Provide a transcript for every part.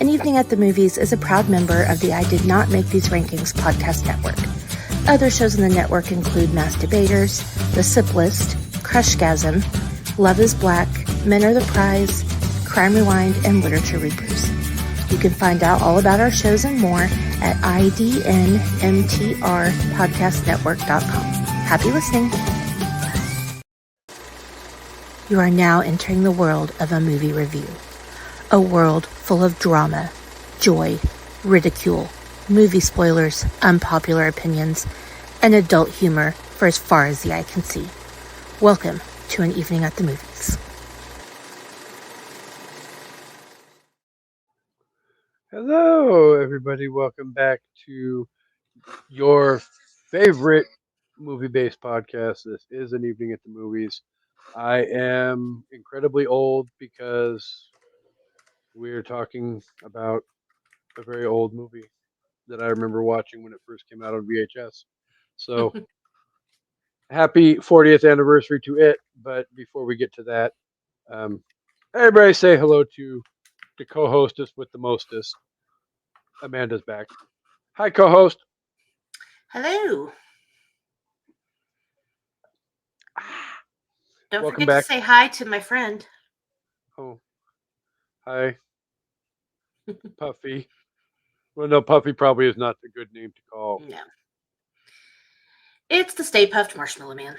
An Evening at the Movies is a proud member of the I Did Not Make These Rankings podcast network. Other shows in the network include Mass Debaters, The Sip List, Crushgasm, Love is Black, Men Are the Prize, Crime Rewind, and Literature Reapers. You can find out all about our shows and more at idnmtrpodcastnetwork.com. Happy listening. You are now entering the world of a movie review. A world full of drama, joy, ridicule, movie spoilers, unpopular opinions, and adult humor for as far as the eye can see. Welcome to An Evening at the Movies. Hello, everybody. Welcome back to your favorite movie-based podcast. This is An Evening at the Movies. I am incredibly old because we're talking about a very old movie that I remember watching when it first came out on VHS. So, happy 40th anniversary to it. But before we get to that, everybody say hello to the co-hostess with the mostest. Amanda's back. Hi, co-host. Hello. Don't Welcome forget back. to say hi to my friend. Oh, hi, Puffy. Well, no, Puffy probably is not a good name to call. No. It's the Stay Puft Marshmallow Man.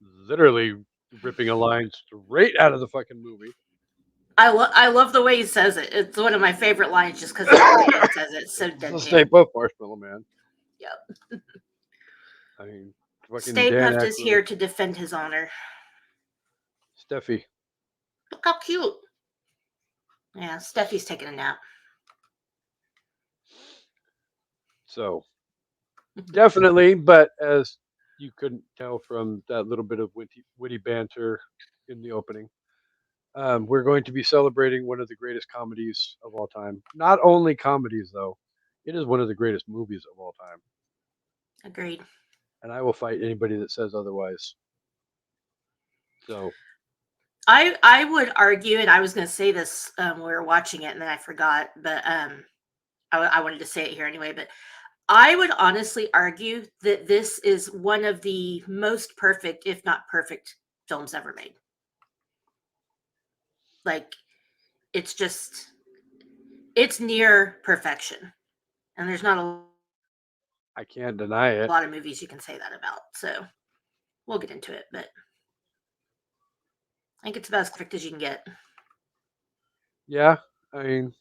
Literally ripping a line straight out of the fucking movie. I love the way he says it. It's one of my favorite lines just because of the way he says it. It's so The deadpan. Stay Puft Marshmallow Man. Yep. I mean, fucking Stay Dan Puft is Aykroyd. here to defend his honor. Steffi. Look how cute. Yeah, Steffi's taking a nap. So, definitely, but as you couldn't tell from that little bit of witty banter in the opening, we're going to be celebrating one of the greatest comedies of all time. Not only comedies, though, it is one of the greatest movies of all time. Agreed. And I will fight anybody that says otherwise. So, I would argue, and I was going to say this when we were watching it, and then I forgot, but I wanted to say it here anyway. But I would honestly argue that this is one of the most perfect, if not perfect, films ever made. Like, it's near perfection, and there's not I can't deny a it. lot of movies you can say that about. So we'll get into it, but I think it's about as perfect as you can get. Yeah, I mean,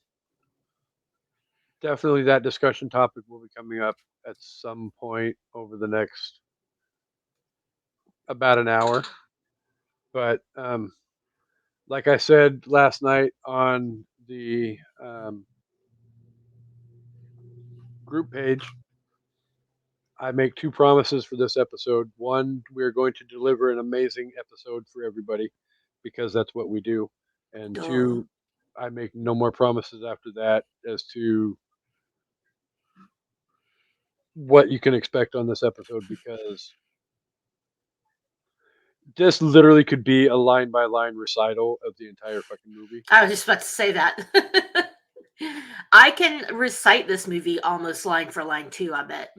definitely that discussion topic will be coming up at some point over the next about an hour. But like I said last night on the group page, I make two promises for this episode. One, we're going to deliver an amazing episode for everybody because that's what we do. And Duh. two, I make no more promises after that as to what you can expect on this episode because this literally could be a line by line recital of the entire fucking movie. I was just about to say that. I can recite this movie almost line for line too, I bet.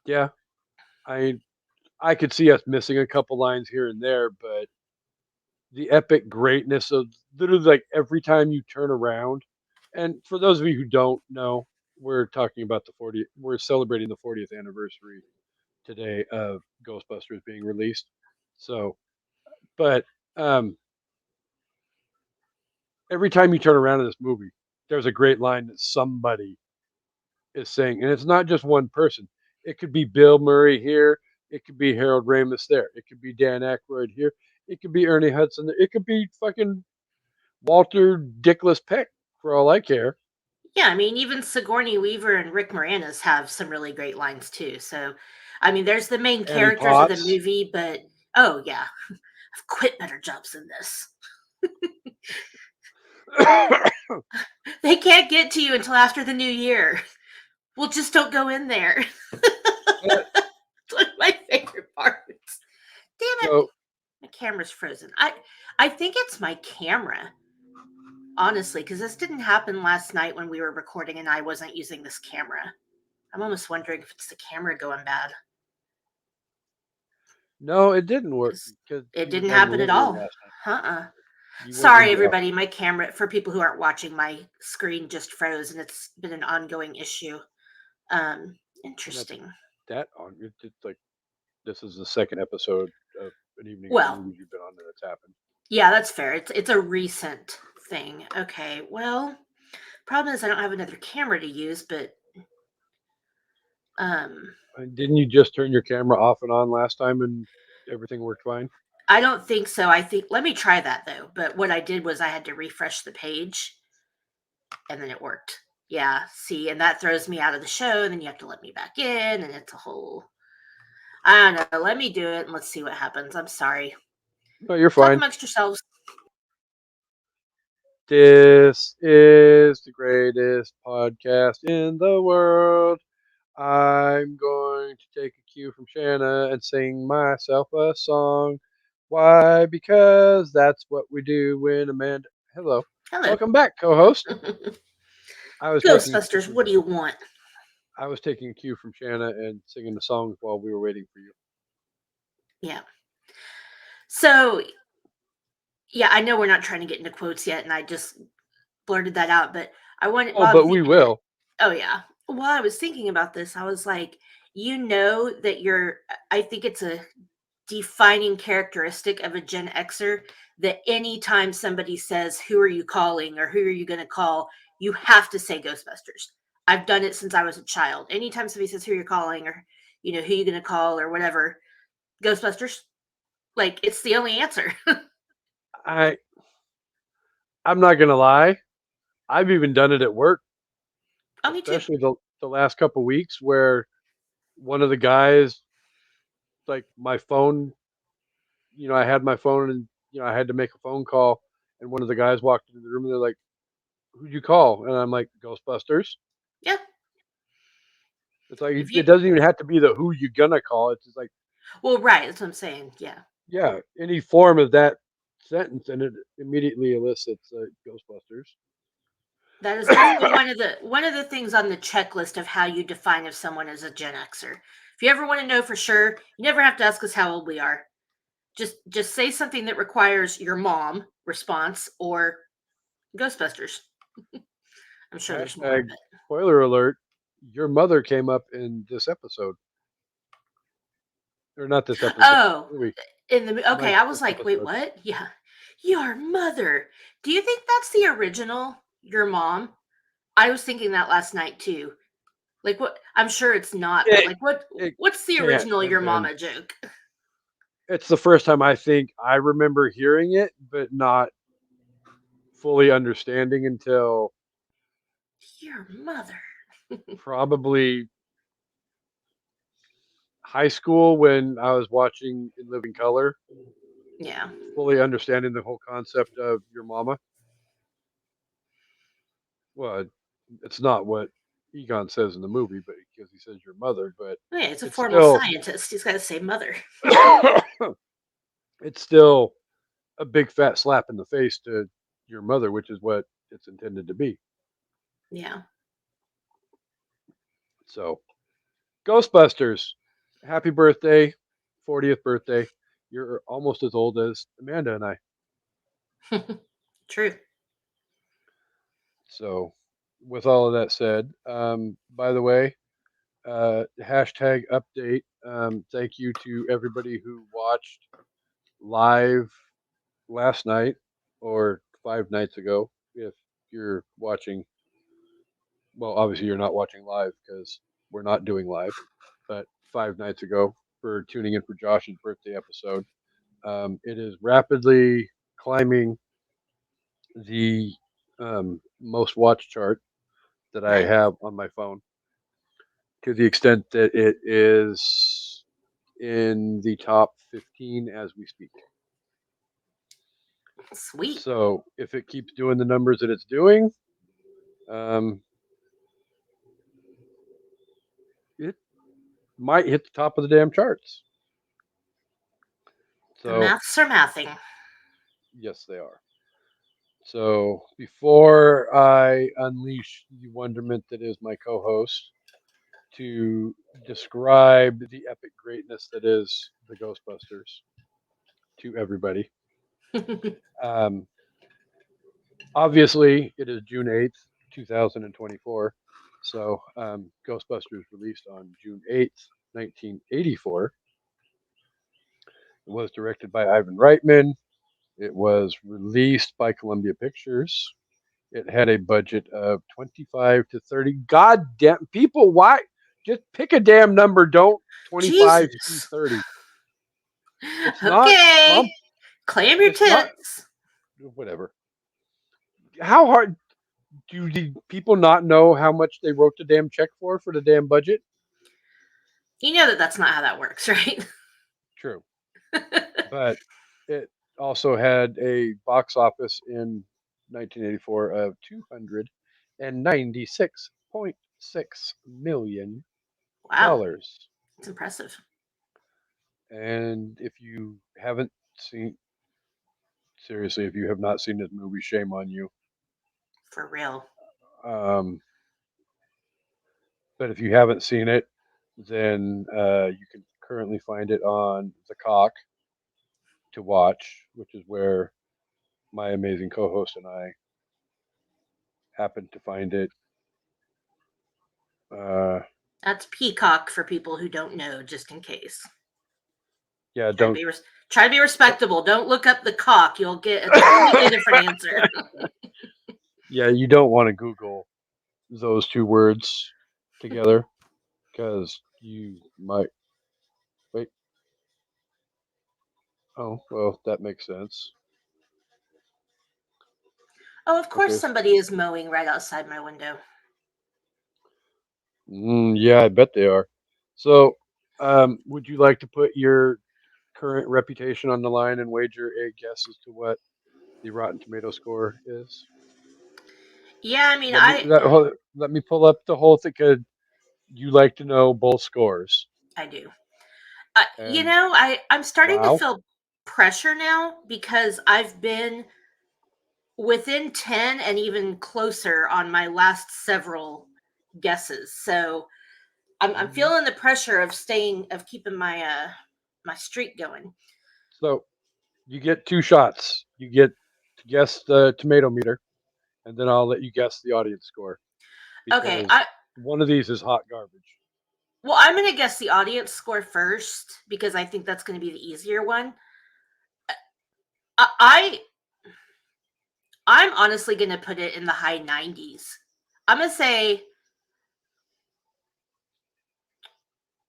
Yeah. I could see us missing a couple lines here and there, but the epic greatness of literally like every time you turn around, and for those of you who don't know, we're talking about we're celebrating the 40th anniversary today of Ghostbusters being released. So, but every time you turn around in this movie, there's a great line that somebody is saying, and it's not just one person. It could be Bill Murray here. It could be Harold Ramis there. It could be Dan Aykroyd here. It could be Ernie Hudson there. It could be fucking Walter Dickless Peck, for all I care. Yeah, I mean, even Sigourney Weaver and Rick Moranis have some really great lines too. So, I mean, there's the main Annie characters of the Potts. movie, but oh yeah, I've quit better jobs than this. They can't get to you until after the new year. Well, just don't go in there. It's one of my favorite parts. Damn it. So, My camera's frozen. I think it's my camera. honestly, because this didn't happen last night when we were recording and I wasn't using this camera. I'm almost wondering if it's the camera going bad No, it didn't work because because it you were didn't down in the happen at living room all. last night. Uh-uh. You weren't in Sorry, the everybody. office. My camera, for people who aren't watching, my screen just froze and it's been an ongoing issue. Um, Not Interesting. that on. It's like this is the second episode of an evening at the Well, movies you've been on that's happened. yeah, that's fair. It's a recent thing. Okay. Well, problem is I don't have another camera to use, but um Didn't you just turn your camera off and on last time and everything worked fine? I don't think so. I think let me try that though. But what I did was I had to refresh the page and then it worked. Yeah, see, and that throws me out of the show, and then you have to let me back in, and it's a whole I don't know. Let me do it and let's see what happens. I'm sorry. No, you're Talk fine. amongst yourselves. This is the greatest podcast in the world. I'm going to take a cue from Shanna and sing myself a song. Why? Because that's what we do when Amanda. Hello. Hello. Welcome back, co-host. I was taking a cue Ghostbusters, from what do you want? I was taking a cue from Shanna and singing the songs while we were waiting for you. Yeah. So, yeah, I know we're not trying to get into quotes yet, and I just blurted that out, but I wanted, Oh, while I'm but we thinking it, will. oh, yeah. While I was thinking about this, I was like, you know, that I think it's a defining characteristic of a Gen Xer that anytime somebody says, "Who are you calling?" or "Who are you going to call?" you have to say Ghostbusters. I've done it since I was a child. Anytime somebody says, "Who you're calling?" or "Who you going to call?" or whatever, Ghostbusters. Like it's the only answer. I I'm not gonna lie. I've even done it at work, Oh, me too. especially the last couple weeks where one of the guys like my phone. I had my phone and I had to make a phone call, and one of the guys walked into the room and they're like, "Who'd you call?" And I'm like, "Ghostbusters." Yeah. It's like If it you doesn't even have to be the who you gonna call. It's just like, well, right. That's what I'm saying. Yeah. yeah, any form of that sentence, and it immediately elicits Ghostbusters. That is definitely one of the things on the checklist of how you define if someone is a Gen Xer. If you ever want to know for sure, you never have to ask us how old we are. Just say something that requires your mom response or Ghostbusters. I'm sure there's more, Hashtag but spoiler alert: your mother came up in this episode, or not this episode, but oh, this movie. in the She okay, might I this was like, wait, episode. what? Yeah, your mother. Do you think that's the original? Your mom? I was thinking that last night too. Like what? I'm sure it's not, but It like what? it What's the can't original have your been. mama joke? It's the first time I think I remember hearing it, but not fully understanding until Your mother. probably high school when I was watching In Living Color, Yeah. fully understanding the whole concept of your mama. Well, it's not what Egon says in the movie, but because he says your mother, but Oh, yeah, it's a it's formal still scientist. He's got to say mother. it's still a big fat slap in the face to your mother, which is what it's intended to be. Yeah. So, Ghostbusters, happy birthday, 40th birthday. You're almost as old as Amanda and I. True. So, with all of that said, by the way, hashtag update. Thank you to everybody who watched live last night or 5 nights ago. If you're watching, well, obviously you're not watching live because we're not doing live, but 5 nights ago for tuning in for Josh's birthday episode. It is rapidly climbing the most watch chart that I Nice. have on my phone to the extent that it is in the top 15 as we speak. Sweet. So if it keeps doing the numbers that it's doing, um, it might hit the top of the damn charts. The So maths are mathing. yes, they are. So before I unleash the wonderment that is my co-host to describe the epic greatness that is the Ghostbusters to everybody, um, obviously it is June 8th, 2024. So Ghostbusters released on June 8th, 1984. It was directed by Ivan Reitman. It was released by Columbia Pictures. It had a budget of 25 to 30. God damn people, why? Just pick a damn number. Don't 25 to Jesus. 30. It's not Okay. comp. Clam your It's not tits. whatever. How hard do the people not know how much they wrote the damn check for the damn budget? You know that that's not how that works, right? True, but it also had a box office in 1984 of 296.6 million Wow. dollars. It's impressive. And if you haven't seen, seriously, if you have not seen this movie, shame on you. For real. Um, but if you haven't seen it, then you can currently find it on the Cock to watch, which is where my amazing co-host and I happened to find it. Uh, That's peacock for people who don't know, just in case. yeah, Try to don't. be try to be respectable. Don't look up the cock. You'll get a completely different answer. Yeah, you don't want to Google those two words together because you might wait. Oh, well, that makes sense. Oh, of course Okay. somebody is mowing right outside my window. Yeah, I bet they are. So, would you like to put your current reputation on the line and wager a guess as to what the Rotten Tomato score is? Yeah, I mean, Let me let me pull up the whole thing. Could you like to know both scores? I do. And I'm starting to wow, feel pressure now because I've been within 10 and even closer on my last several guesses. So I'm hmm feeling the pressure of keeping my streak going. so you get two shots. You get to guess the tomato meter, and then I'll let you guess the audience score Okay, because one of these is hot garbage. I'm going to guess the audience score first because I think that's going to be the easier one. I I'm honestly going to put it in the high 90s. I'm going to say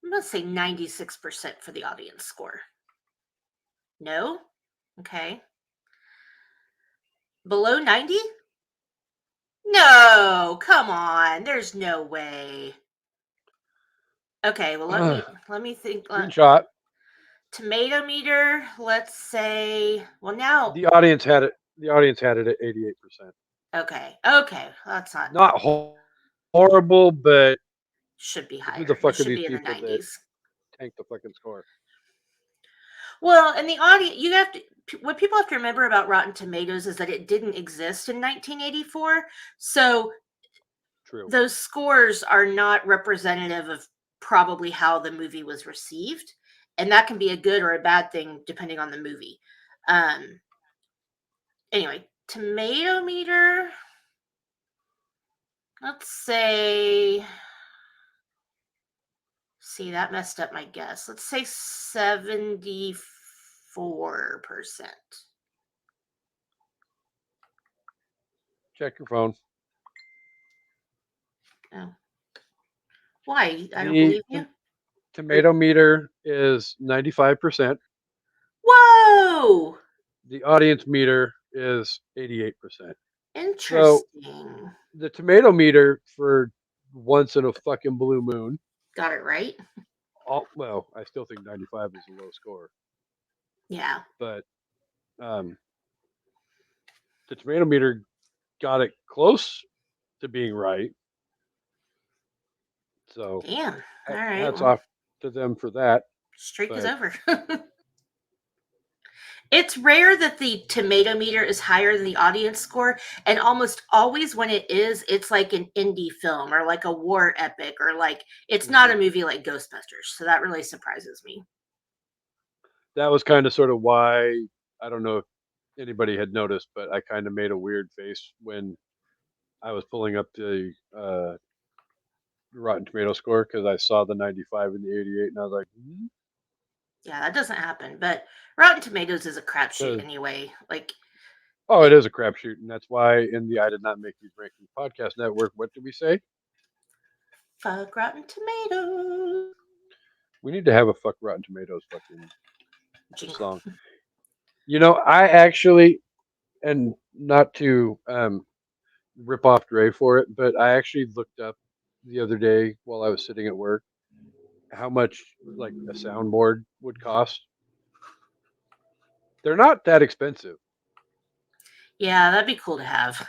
I'm going to say 96% for the audience score. No? Okay. Below 90? No, come on. There's no way. Okay, well let me think. Screenshot. Tomato meter, let's say, well now, The audience had it. The audience had it at 88%. okay, that's not, Not horrible, but should be who the higher. It fuck are should these be in the people that 90s. tank the fucking score? Well, and the audience, what people have to remember about Rotten Tomatoes is that it didn't exist in 1984. So True. those scores are not representative of probably how the movie was received. And that can be a good or a bad thing depending on the movie. Um, anyway, tomato meter, let's say, see, that messed up my guess. Let's say 74%. Check your phone. Oh, why? I don't The believe you. Or, tomato meter is 95%. whoa! The audience meter is 88%. So Interesting. the tomato meter for once in a fucking blue moon. Got it right? Well, I still think 95 is a low score, Yeah. but um, the tomato meter got it close to being right. So Damn. All right. hats Well, off to them for that. streak is But over. It's rare that the tomato meter is higher than the audience score, and almost always when it is, it's like an indie film or like a war epic or like it's not Hmm. a movie like Ghostbusters. So that really surprises me. That was kind of sort of why I don't know if anybody had noticed, but I kind of made a weird face when I was pulling up the Rotten Tomato score because I saw the 95 and the 88, and I was like, Yeah, that doesn't happen. But Rotten Tomatoes is a crapshoot because anyway. Like, oh, it it, is a crapshoot, and that's why in the I did not make these rankings podcast network. What did we say? fuck Rotten Tomatoes. We need to have a fuck Rotten Tomatoes fucking Jingle. song. I actually, and not to rip off Dre for it, but I actually looked up the other day while I was sitting at work how much like a soundboard would cost. They're not that expensive. Yeah, that'd be cool to have.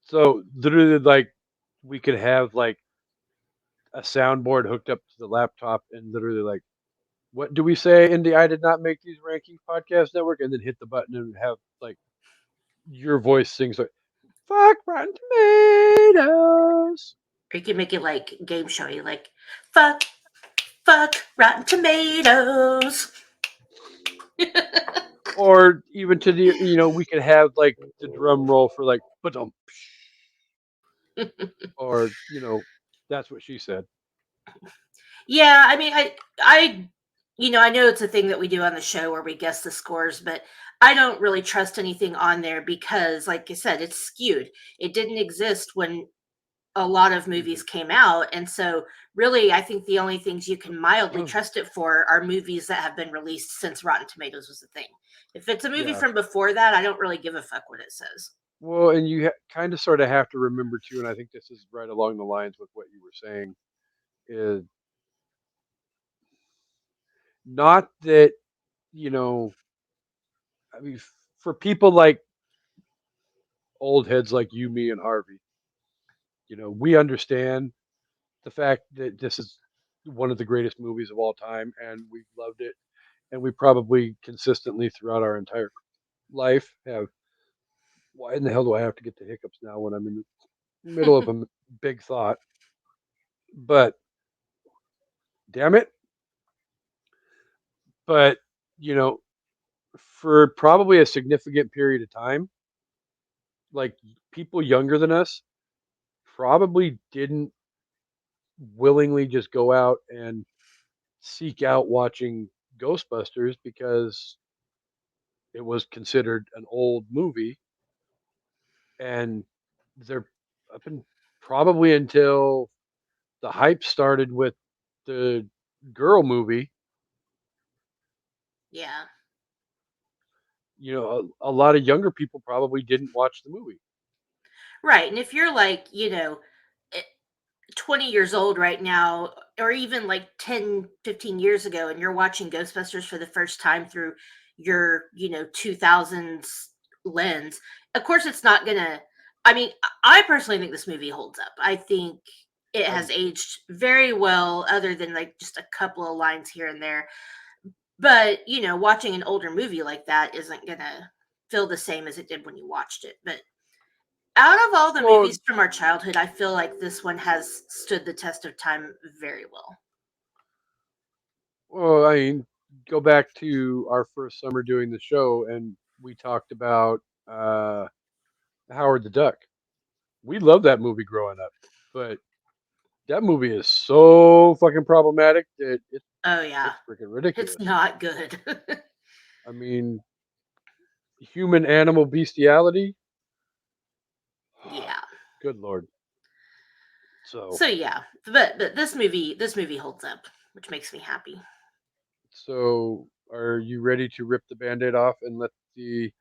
So literally, like we could have like a soundboard hooked up to the laptop, and literally like, what do we say in the I did not make these rankings podcast network, and then hit the button and have like your voice sings like "fuck Rotten Tomatoes." Or you could make it like game showy, like fuck, fuck Rotten Tomatoes. Or even to the we could have like the drum roll for like but or that's what she said. Yeah, I mean, I know it's a thing that we do on the show where we guess the scores, but I don't really trust anything on there because, like I said, it's skewed. It didn't exist when a lot of movies came out, and so really, I think the only things you can mildly trust it for are movies that have been released since Rotten Tomatoes was a thing. If it's a movie Yeah. from before that, I don't really give a fuck what it says. Well, and you kind of sort of have to remember too, and I think this is right along the lines with what you were saying, is not that, you know, I mean, for people like old heads like you, me, and Harvey, we understand the fact that this is one of the greatest movies of all time, and we've loved it, and we probably consistently throughout our entire life have. Why in the hell do I have to get the hiccups now when I'm in the middle of a big thought? But damn it, but you know, for probably a significant period of time, like people younger than us probably didn't willingly just go out and seek out watching Ghostbusters because it was considered an old movie, and they're up and probably until the hype started with the girl movie. Yeah, A lot of younger people probably didn't watch the movie. right. And if you're like, 20 years old right now, or even like 10, 15 years ago, and you're watching Ghostbusters for the first time through your 2000s lens, of course it's not gonna. I mean, I personally think this movie holds up. I think it I do has too. aged very well, other than like just a couple of lines here and there. But watching an older movie like that isn't gonna feel the same as it did when you watched it. But out of all the Well, movies from our childhood, I feel like this one has stood the test of time very well. I mean, go back to our first summer doing the show, and we talked about Howard the Duck. We loved that movie growing up, but that movie is so fucking problematic that Oh yeah, it's freaking it's ridiculous. not good. I mean, human animal bestiality. Yeah. Good lord. So, So yeah, but this movie holds up, which makes me happy. so are you ready to rip the band-aid off and let the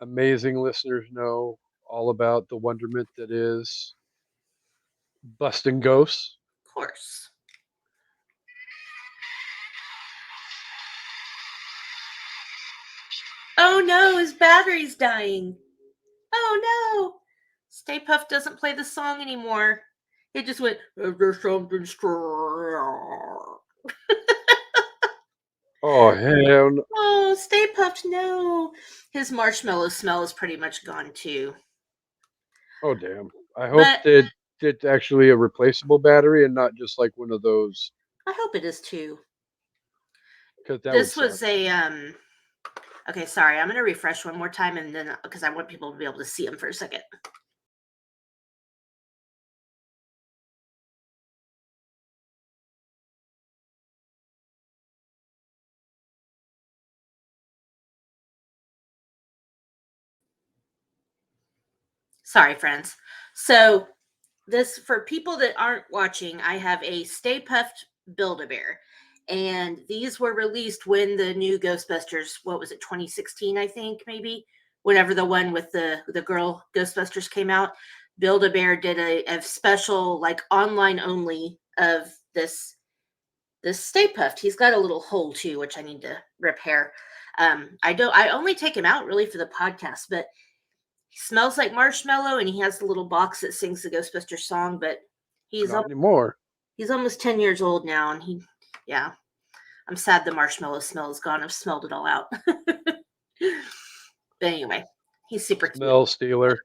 amazing listeners know all about the wonderment that is busting ghosts? Of course. Oh no, his battery's dying. Oh no. Stay Puft doesn't play the song anymore. It just went, "Is there something strong?" Oh, hell no. Oh, Stay Puft, no. His marshmallow smell is pretty much gone too. Oh, damn. I hope But that it's actually a replaceable battery and not just like one of those, I hope it is too. because that would This suck. was a okay, sorry. I'm going to refresh one more time and then because I want people to be able to see them for a second. Sorry, friends. So, this for people that aren't watching, I have a Stay Puft Build-A-Bear. And these were released when the new Ghostbusters, what was it, 2016, I think, maybe, whenever the one with the girl Ghostbusters came out. Build-A-Bear did a special, like online only of this Stay Puft. He's got a little hole too, which I need to repair. I only take him out really for the podcast, but he smells like marshmallow and he has the little box that sings the Ghostbusters song, but he's Not anymore. he's almost 10 years old now and yeah, I'm sad the marshmallow smell is gone. I've smelled it all out. But anyway, he's super cute. Smell stealer.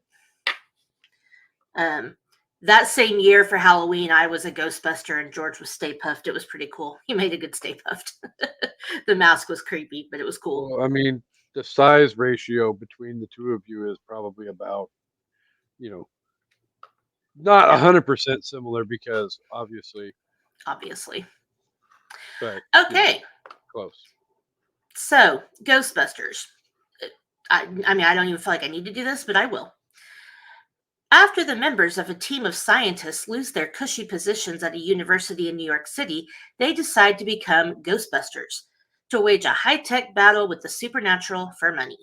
Um that same year for Halloween, I was a Ghostbuster and George was Stay Puffed. It was pretty cool. He made a good Stay Puffed. The mask was creepy, but it was cool. Well, I mean, the size ratio between the two of you is probably about, you know, not No, 100% similar because obviously, obviously. but, Okay, close. so Ghostbusters. I mean, I don't even feel like I need to do this, but I will. After the members of a team of scientists lose their cushy positions at a university in New York City, they decide to become Ghostbusters to wage a high tech battle with the supernatural for money.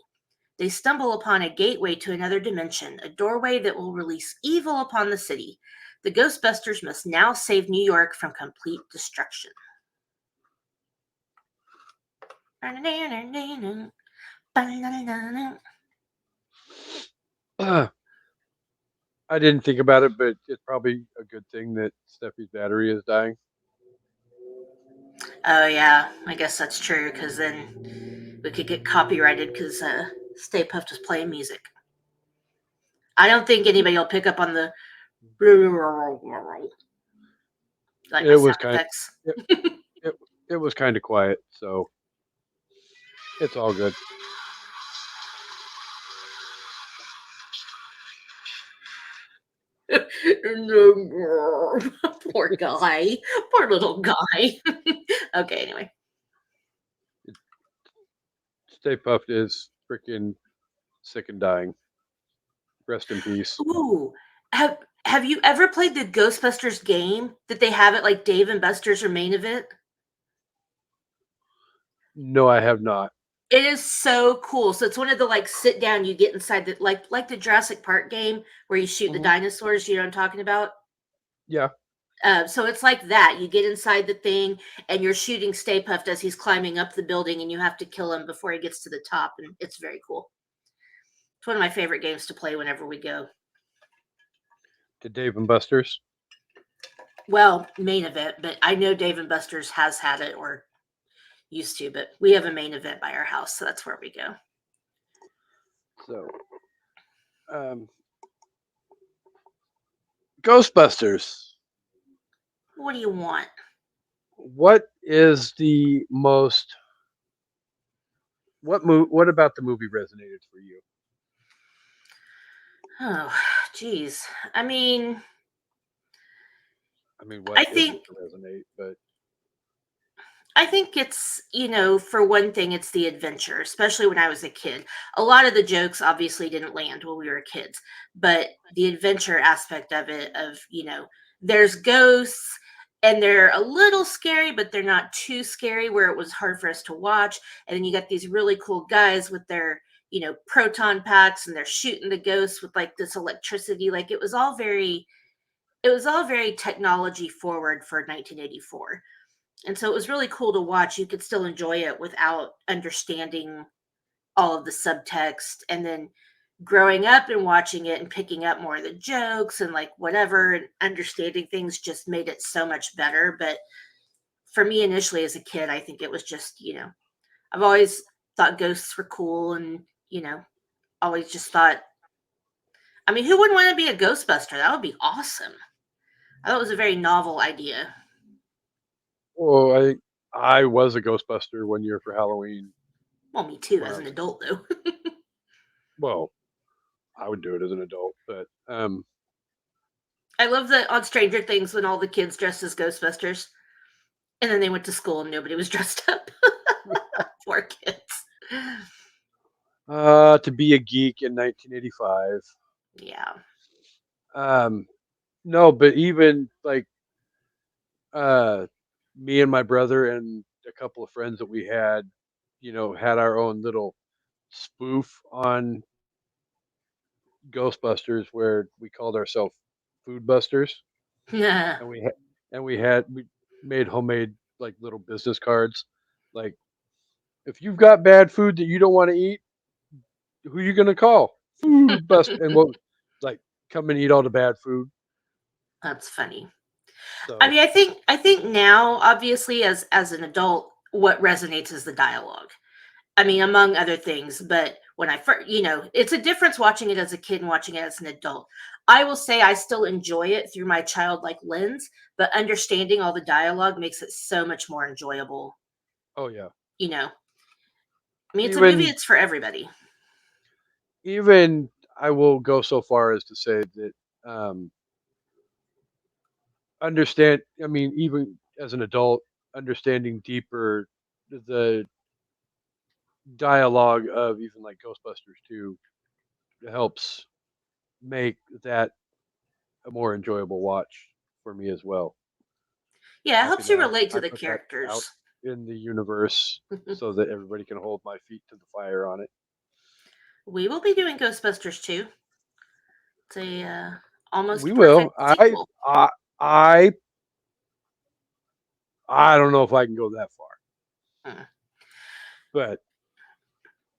They stumble upon a gateway to another dimension, a doorway that will release evil upon the city. The Ghostbusters must now save New York from complete destruction. I didn't think about it, but it's probably a good thing that Steffi's battery is dying. Oh yeah, I guess that's true because then we could get copyrighted because Stay Puft was playing music. I don't think anybody will pick up on the like my It was sound kind effects. it, it, it was kind of quiet, so it's all good. Poor guy, poor little guy. Okay, anyway. Stay Puffed is freaking sick and dying. Rest in peace. Ooh, have you ever played the Ghostbusters game that they have at like Dave and Buster's or Main Event? No, I have not. It is so cool. So it's one of the like sit down, you get inside the like the Jurassic Park game where you shoot the Hmm. dinosaurs. You know what I'm talking about? Yeah, So it's like that. You get inside the thing and you're shooting Stay Puft as he's climbing up the building, and you have to kill him before he gets to the top. And it's very cool. It's one of my favorite games to play whenever we go. to Dave and Buster's. Well, Main Event, but I know Dave and Buster's has had it or used to, but we have a Main Event by our house, so that's where we go. So, Ghostbusters. What do you want? What is the most? What about the movie resonated for you? Oh, geez. I mean, what I isn't think to resonate? But I think it's, for one thing, it's the adventure, especially when I was a kid. A lot of the jokes obviously didn't land when we were kids, but the adventure aspect of it, there's ghosts and they're a little scary, but they're not too scary where it was hard for us to watch. And then you got these really cool guys with their, proton packs and they're shooting the ghosts with like this electricity. Like it was all very technology forward for 1984, and so it was really cool to watch. You could still enjoy it without understanding all of the subtext. And then growing up and watching it and picking up more of the jokes and like whatever and understanding things just made it so much better. But for me initially as a kid, I think it was just, I've always thought ghosts were cool, and always just thought. I mean, who wouldn't want to be a Ghostbuster? That would be awesome. I thought it was a very novel idea. Well, I was a Ghostbuster one year for Halloween Well, me too, when I as an was adult, though. well, I would do it as an adult, but I love that on Stranger Things when all the kids dressed as Ghostbusters, and then they went to school and nobody was dressed up. Poor kids. to be a geek in 1985. Yeah. Um, no, but even like uh, me and my brother and a couple of friends that we had, had our own little spoof on Ghostbusters where we called ourselves Food Busters, Yeah. and we made homemade like little business cards, like if you've got bad food that you don't want to eat, who you gonna call? Food Buster, and what like come and eat all the bad food. That's funny. I So, mean, I think now, obviously, as an adult, what resonates is the dialogue. I mean, among other things, but when I first, it's a difference watching it as a kid and watching it as an adult. I will say I still enjoy it through my childlike lens, but understanding all the dialogue makes it so much more enjoyable. oh yeah, You know, I mean, it's a movie. even It's for everybody. even I will go so far as to say that um, understand. I mean, even as an adult, understanding deeper the dialogue of even like Ghostbusters 2 helps make that a more enjoyable watch for me as well. Yeah, it Happy helps you that relate to I the put that out characters. in the universe so that everybody can hold my feet to the fire on it. We will be doing Ghostbusters too. It's a We almost will. perfect sequel. I I don't know if I can go that far, Mm. but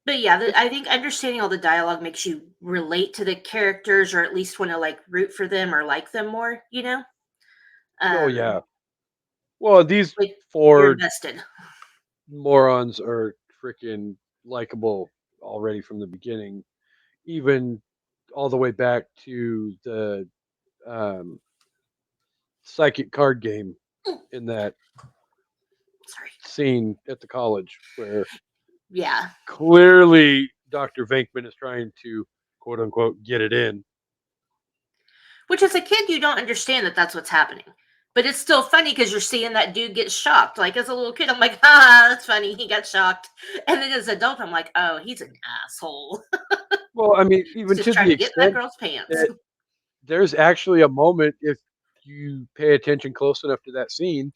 But yeah, it's I think understanding all the dialogue makes you relate to the characters, or at least want to like root for them or like them more. oh Um, yeah. Well, these like you're four invested. morons are freaking likable already from the beginning, even all the way back to the um, psychic card game Mm, in that sorry. scene at the college where Yeah, clearly Dr. Venkman is trying to quote unquote get it in. which as a kid you don't understand that that's what's happening, but it's still funny because you're seeing that dude get shocked. Like as a little kid, I'm like, ah, that's funny. He got shocked, and then as an adult, I'm like, oh, he's an asshole. Well, I mean, He's even just to trying the to get in that extent girl's pants. that there's actually a moment, if you pay attention close enough to that scene,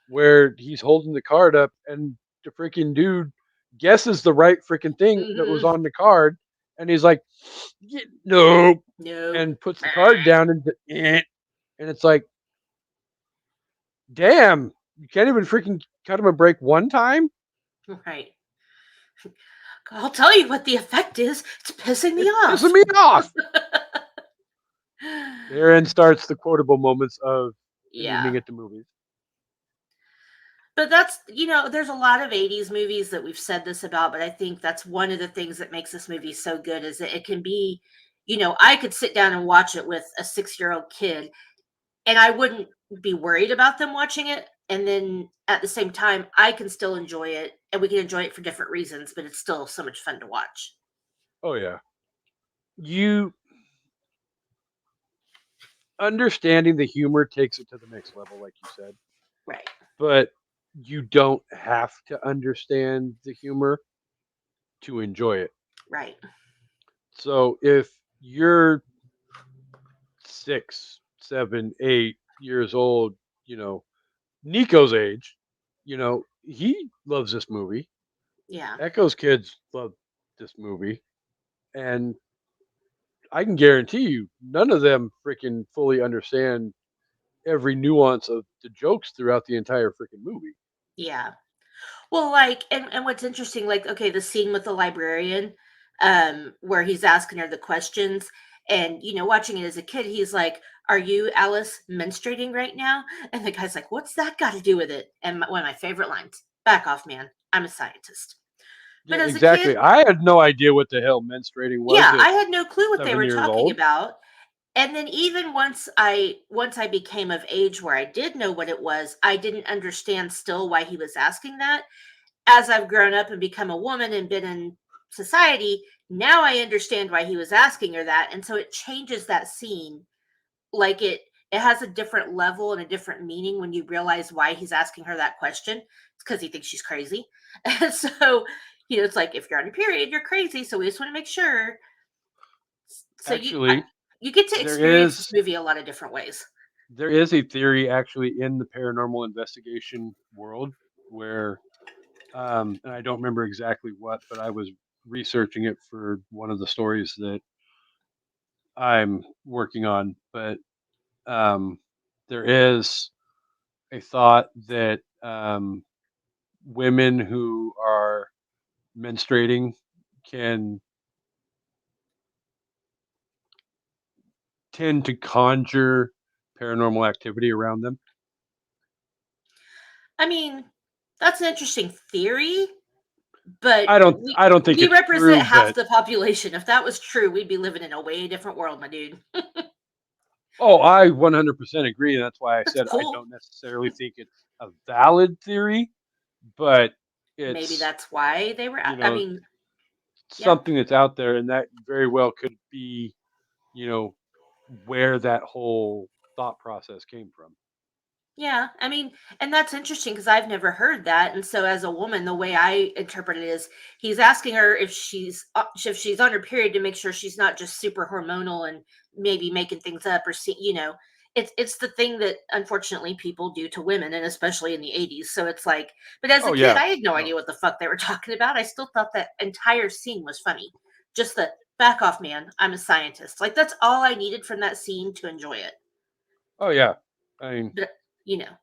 where he's holding the card up and the freaking dude guesses the right freaking thing that was Hmm. on the card, and he's like, no, No. and puts the card down and it's like, damn, you can't even freaking cut him a break one time. Right. I'll tell you what the effect is. It's pissing me It's pissing off. me off. Therein starts the quotable moments of an Yeah. evening at the movies. But that's, there's a lot of 80s movies that we've said this about, but I think that's one of the things that makes this movie so good is that it can be, I could sit down and watch it with a 6-year-old kid and I wouldn't be worried about them watching it. And then at the same time, I can still enjoy it and we can enjoy it for different reasons, but it's still so much fun to watch. Oh yeah, you understanding the humor takes it to the next level, like you said. Right. But you don't have to understand the humor to enjoy it. Right. So if you're 6, 7, 8 years old, Nico's age, he loves this movie. Yeah. Echo's kids love this movie. And I can guarantee you, none of them freaking fully understand every nuance of the jokes throughout the entire freaking movie. Yeah. Well, like, and what's interesting, like, okay, the scene with the librarian, where he's asking her the questions, and watching it as a kid, he's like, "Are you Alice menstruating right now?" And the guy's like, "What's that got to do with it?" And one of my favorite lines: "Back off, man. I'm a scientist." Yeah, But as a kid, exactly. I had no idea what the hell menstruating was yeah, at I had no clue what they 7 were years talking old. about. And then even once I became of age where I did know what it was, I didn't understand still why he was asking that. As I've grown up and become a woman and been in society, now I understand why he was asking her that. And so it changes that scene. Like it has a different level and a different meaning when you realize why he's asking her that question. It's because he thinks she's crazy. And so, it's like if you're on your period, you're crazy. So we just want to make sure. So Actually, you get to there experience this is movie a lot of different ways. there is a theory actually in the paranormal investigation world where and I don't remember exactly what, but I was researching it for one of the stories that I'm working on. But um, there is a thought that women who are menstruating can tend to conjure paranormal activity around them. I mean, that's an interesting theory, but I don't think we it's represent true, half but the population. If that was true, we'd be living in a way different world, my dude. oh, I 100% agree. And that's why I That's said I cool. don't necessarily think it's a valid theory, but Maybe it's, that's why they were. you I know, mean, yeah. something that's out there, and that very well could be, you know, where that whole thought process came from. Yeah, I mean, and that's interesting because I've never heard that. And so, as a woman, the way I interpret it is, he's asking her if she's on her period to make sure she's not just super hormonal and maybe making things up or it's the thing that unfortunately people do to women, and especially in the '80s. So it's like, but as a Oh kid, yeah, I had no no, idea what the fuck they were talking about. I still thought that entire scene was funny. Just the back off, man. I'm a scientist. Like that's all I needed from that scene to enjoy it. oh yeah. I mean, But you know.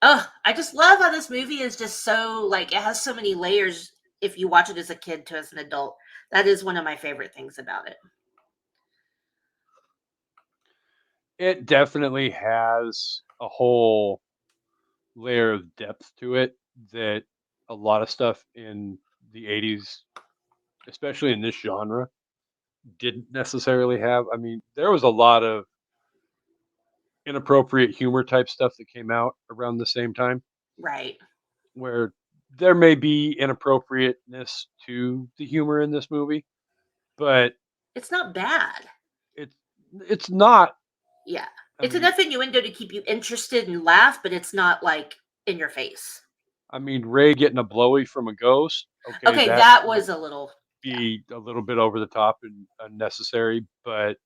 Oh, I just love how this movie is just so like it has so many layers if you watch it as a kid to as an adult. That is one of my favorite things about it. it definitely has a whole layer of depth to it that a lot of stuff in the 80s, especially in this genre, didn't necessarily have. I mean, there was a lot of inappropriate humor type stuff that came out around the same time Right. where there may be inappropriateness to the humor in this movie, but It's not bad. it's it's not. Yeah. I It's mean, enough innuendo to keep you interested and laugh, but it's not like in your face. Ray getting a blowy from a ghost. Okay, Okay, that that might was a little yeah. be a little bit over the top and unnecessary, but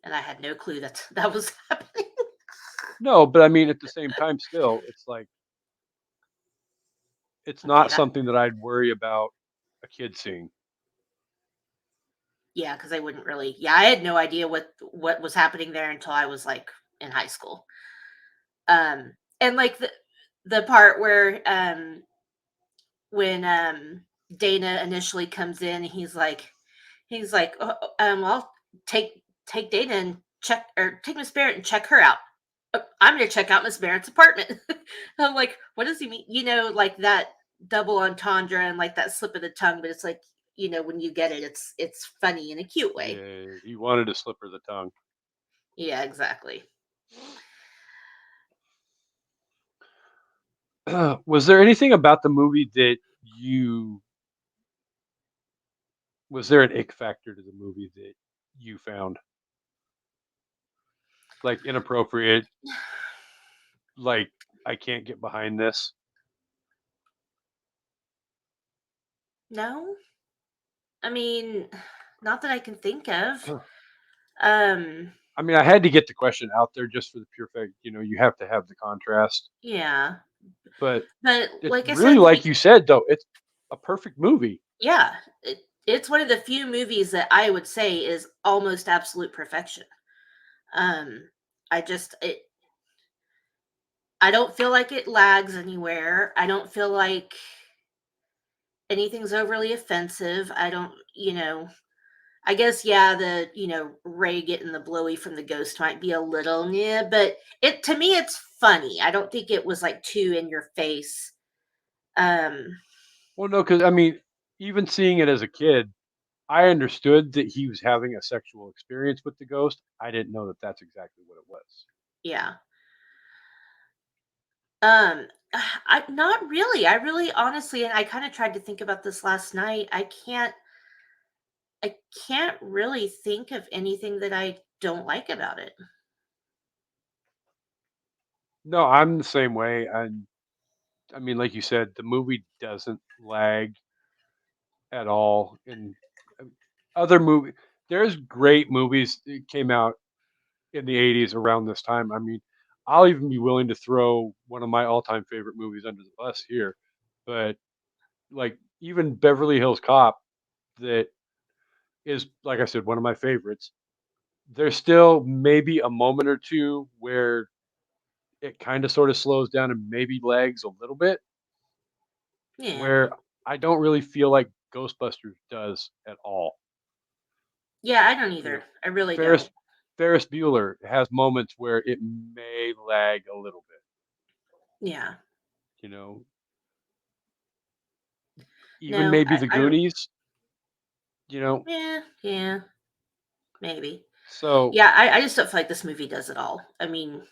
And I had no clue that was happening. no. But I mean, at the same time, still, it's like it's Okay, not that something that I'd worry about a kid seeing. yeah, because I wouldn't really I had no idea what was happening there until I was like in high school. And like the part where when Dana initially comes in, he's like, I'll take Dana and check or take Miss Barrett and check her out. I'm gonna check out Miss Barrett's apartment. I'm like, what does he mean? Like that double entendre and like that slip of the tongue, but it's like, when you get it, it's funny in a cute way. Yeah, he wanted to slip her the tongue. Yeah, exactly. Was there anything about the movie that you was there an ick factor to the movie that you found like inappropriate? Like I can't get behind this. No, I mean, not that I can think of. Um, I mean, I had to get the question out there just for the pure fact, you have to have the contrast. yeah, But but it's like I really said, like you said, though. It's a perfect movie. yeah, it's one of the few movies that I would say is almost absolute perfection. Um, I don't feel like it lags anywhere. I don't feel like anything's overly offensive. I don't, I guess yeah, the Ray getting the blowy from the ghost might be a little yeah, but it to me it's funny. I don't think it was like too in your face. Um, Well, no, because I mean, even seeing it as a kid, I understood that he was having a sexual experience with the ghost. I didn't know that that's exactly what it was. Yeah. Um, I not really. I really honestly, and I kind of tried to think about this last night. I can't really think of anything that I don't like about it. No, I'm the same way. And I mean, like you said, the movie doesn't lag at all. In um, other movie, there's great movies that came out in the '80s around this time. I mean, I'll even be willing to throw one of my all-time favorite movies under the bus here, but like even Beverly Hills Cop, that is, like I said, one of my favorites. There's still maybe a moment or two where it kind of sort of slows down and maybe lags a little bit, Yeah. where I don't really feel like Ghostbusters does at all. Yeah, I don't You know, either. I really don't. Ferris Ferris Bueller has moments where it may lag a little bit. Yeah. You know, even No, maybe the I don't. Goonies. You know, Yeah, yeah, maybe. so Yeah, I just don't feel like this movie does it all. I mean,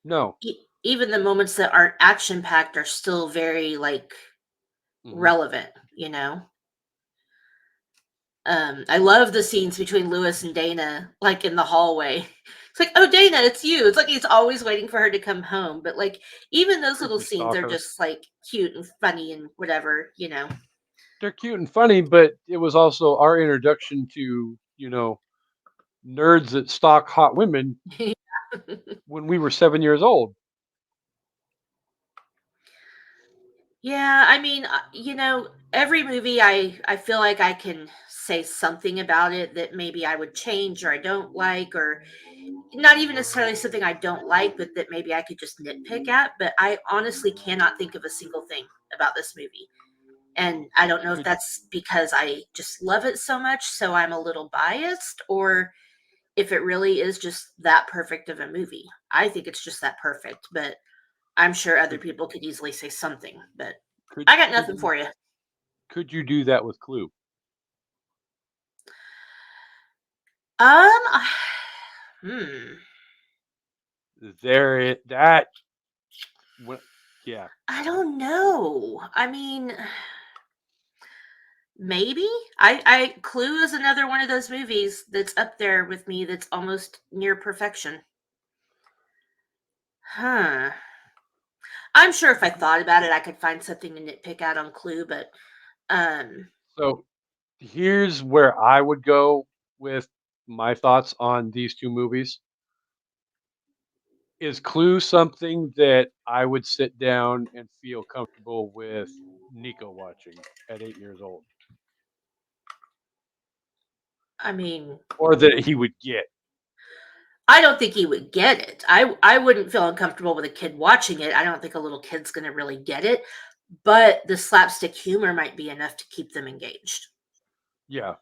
no. even the moments that aren't action packed are still very like Hmm. relevant, you know? I love the scenes between Lewis and Dana, like in the hallway. It's like, oh, Dana, it's you. It's like he's always waiting for her to come home. But like, even those little Creepy scenes are stalker. just like cute and funny and whatever, you know? They're cute and funny, but it was also our introduction to, nerds that stalk hot women when we were 7 years old. Yeah, I mean, every movie I feel like I can say something about it that maybe I would change or I don't like, or not even necessarily something I don't like, but that maybe I could just nitpick at. But I honestly cannot think of a single thing about this movie. And I don't know if Could that's because I just love it so much, so I'm a little biased, or if it really is just that perfect of a movie. I think it's just that perfect, but I'm sure other could people could easily say something, but could I got could nothing you for you. could you do that with Clue? Um, hmm. There it that wh- yeah. I don't know. I mean, maybe. I Clue is another one of those movies that's up there with me that's almost near perfection. Huh. I'm sure if I thought about it, I could find something to nitpick out on Clue, but um, So here's where I would go with my thoughts on these two movies. Is Clue something that I would sit down and feel comfortable with Nico watching at 8 years old, I mean, or that he would get? I don't think he would get it. I wouldn't feel uncomfortable with a kid watching it. I don't think a little kid's going to really get it, but the slapstick humor might be enough to keep them engaged. Yeah.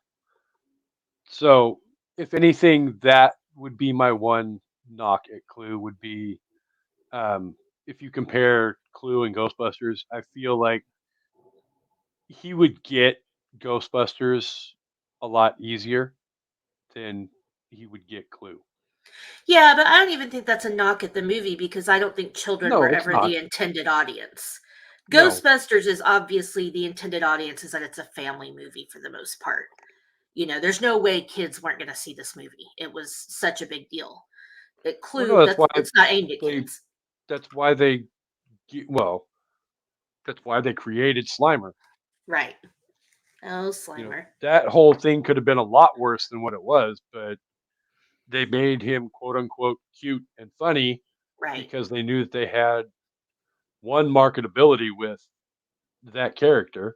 So if anything, that would be my one knock at Clue. Would be if you compare Clue and Ghostbusters, I feel like he would get Ghostbusters a lot easier than he would get Clue. Yeah, but I don't even think that's a knock at the movie because I don't think children No, were it's ever the not. intended audience. No. Ghostbusters is obviously the intended audience is that it's a family movie for the most part. There's no way kids weren't going to see this movie. It was such a big deal. It Well, no, Clue that's it's not aimed at they kids. that's why they well, that's why they created Slimer. Right. Oh, Slimer. That whole thing could have been a lot worse than what it was, but they made him quote unquote cute and funny Right. because they knew that they had one marketability with that character,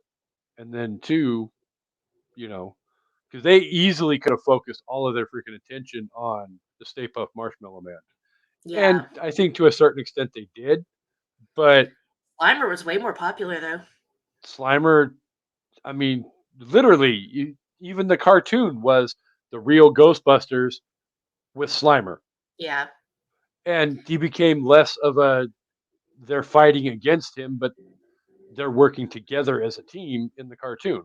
and then two, you know, because they easily could have focused all of their freaking attention on the Stay Puft Marshmallow Man, and Yeah. I think to a certain extent they did. But Slimer was way more popular though. Slimer, I mean, literally, even the cartoon was the real Ghostbusters with Slimer, Yeah. and he became less of a they're fighting against him, but they're working together as a team in the cartoon.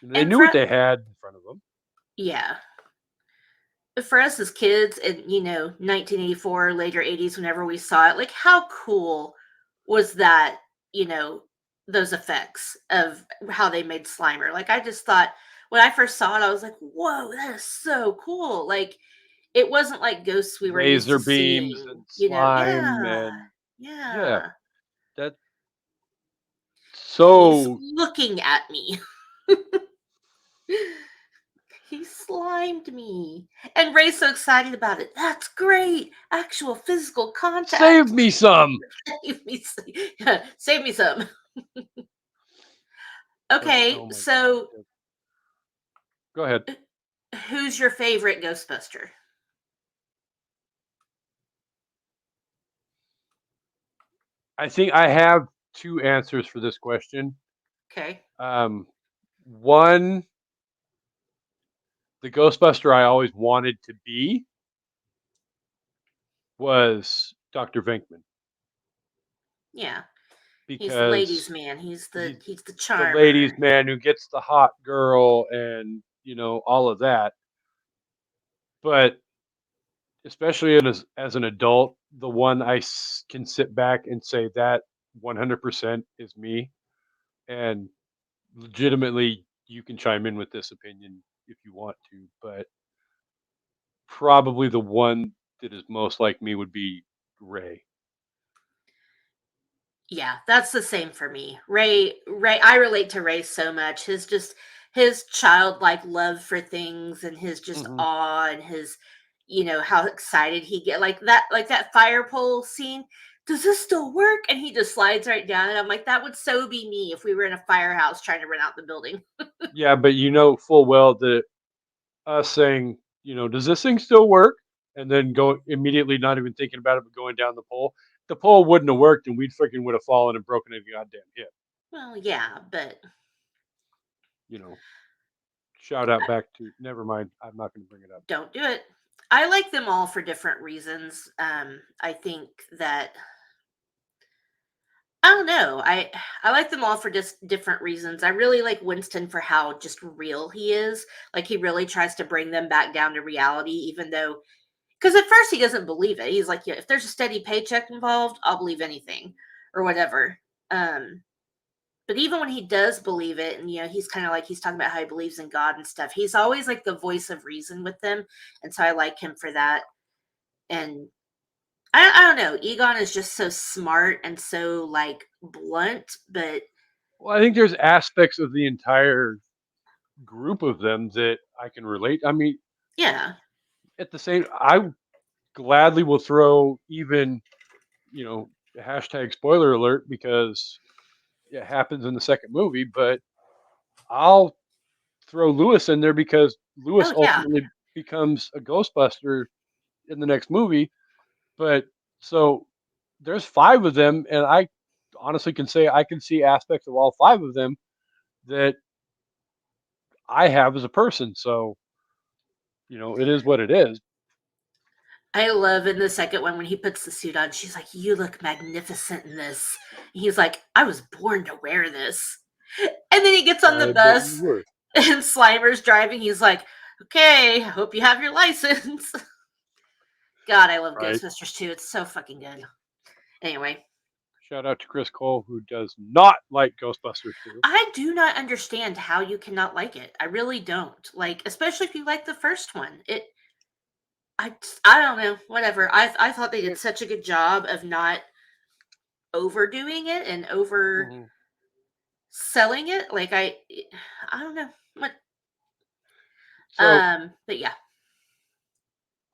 And they And knew what they had in front of them. yeah, for us as kids in 1984, later 80s, whenever we saw it, like how cool was that? You know, those effects of how they made Slimer. Like I just thought when I first saw it, I was like, "Whoa, that is so cool!" Like it wasn't like ghosts we were used Laser to beams seeing. and slime Yeah, and yeah, yeah. that He's so looking at me. He slimed me. And Ray's so excited about it. That's great. Actual physical save contact. me some. Save me, save me some. But Okay, oh my god, so go ahead. who's your favorite Ghostbuster? I think I have two answers for this question. Okay. Um, one, the Ghostbuster I always wanted to be was Dr. Venkman Yeah. He's the ladies' because man. he's He's the the ladies' charmer. man who gets the hot girl and all of that. But especially as an adult, the one can sit back and say that 100% is me, and legitimately you can chime in with this opinion if you want to, but probably the one that is most like me would be Ray. Yeah, that's the same for me. Ray, I relate to Ray so much. His childlike love for things and his just Hmm. awe and his how excited he get like that fire pole scene. Does this still work? And he just slides right down and I'm like that would so be me if we were in a firehouse trying to rent out the building. Yeah, but you know full well that us saying, does this thing still work? And then go immediately, not even thinking about it, but going down the pole wouldn't have worked, and we'd freaking would have fallen and broken a goddamn hip. Well, yeah, but You know, shout out back to. Never mind, I'm not going to bring it up. don't do it. I like them all for different reasons. I think that I don't know. I like them all for just different reasons. I really like Winston for how just real he is. Like he really tries to bring them back down to reality, even though because at first he doesn't believe it. He's like, yeah, if there's a steady paycheck involved, I'll believe anything or whatever. Um, but even when he does believe it, and he's kind of like he's talking about how he believes in God and stuff. He's always like the voice of reason with them, and so I like him for that. And I don't know. Egon is just so smart and so like blunt, but Well, I think there's aspects of the entire group of them that I can relate. I mean, yeah. at the same, I gladly will throw even, hashtag spoiler alert because it happens in the second movie, but I'll throw Lewis in there because Lewis Oh yeah. ultimately becomes a Ghostbuster in the next movie. But so there's five of them, and I honestly can say I can see aspects of all five of them that I have as a person. So it is what it is. I love in the second one when he puts the suit on, she's like, "You look magnificent in this." And he's like, "I was born to wear this." And then he gets on the I bet you bus were. and Slimer's driving. He's like, "Okay, I hope you have your license." God, I love Right. Ghostbusters too. It's so fucking good. Anyway, Shout out to Chris Cole, who does not like Ghostbusters 2. I do not understand how you cannot like it. I really don't. Like, especially if you like the first one. I don't know. Whatever. I thought they did It, such a good job of not overdoing it and over mhm. selling it. Like I don't know. What So but yeah.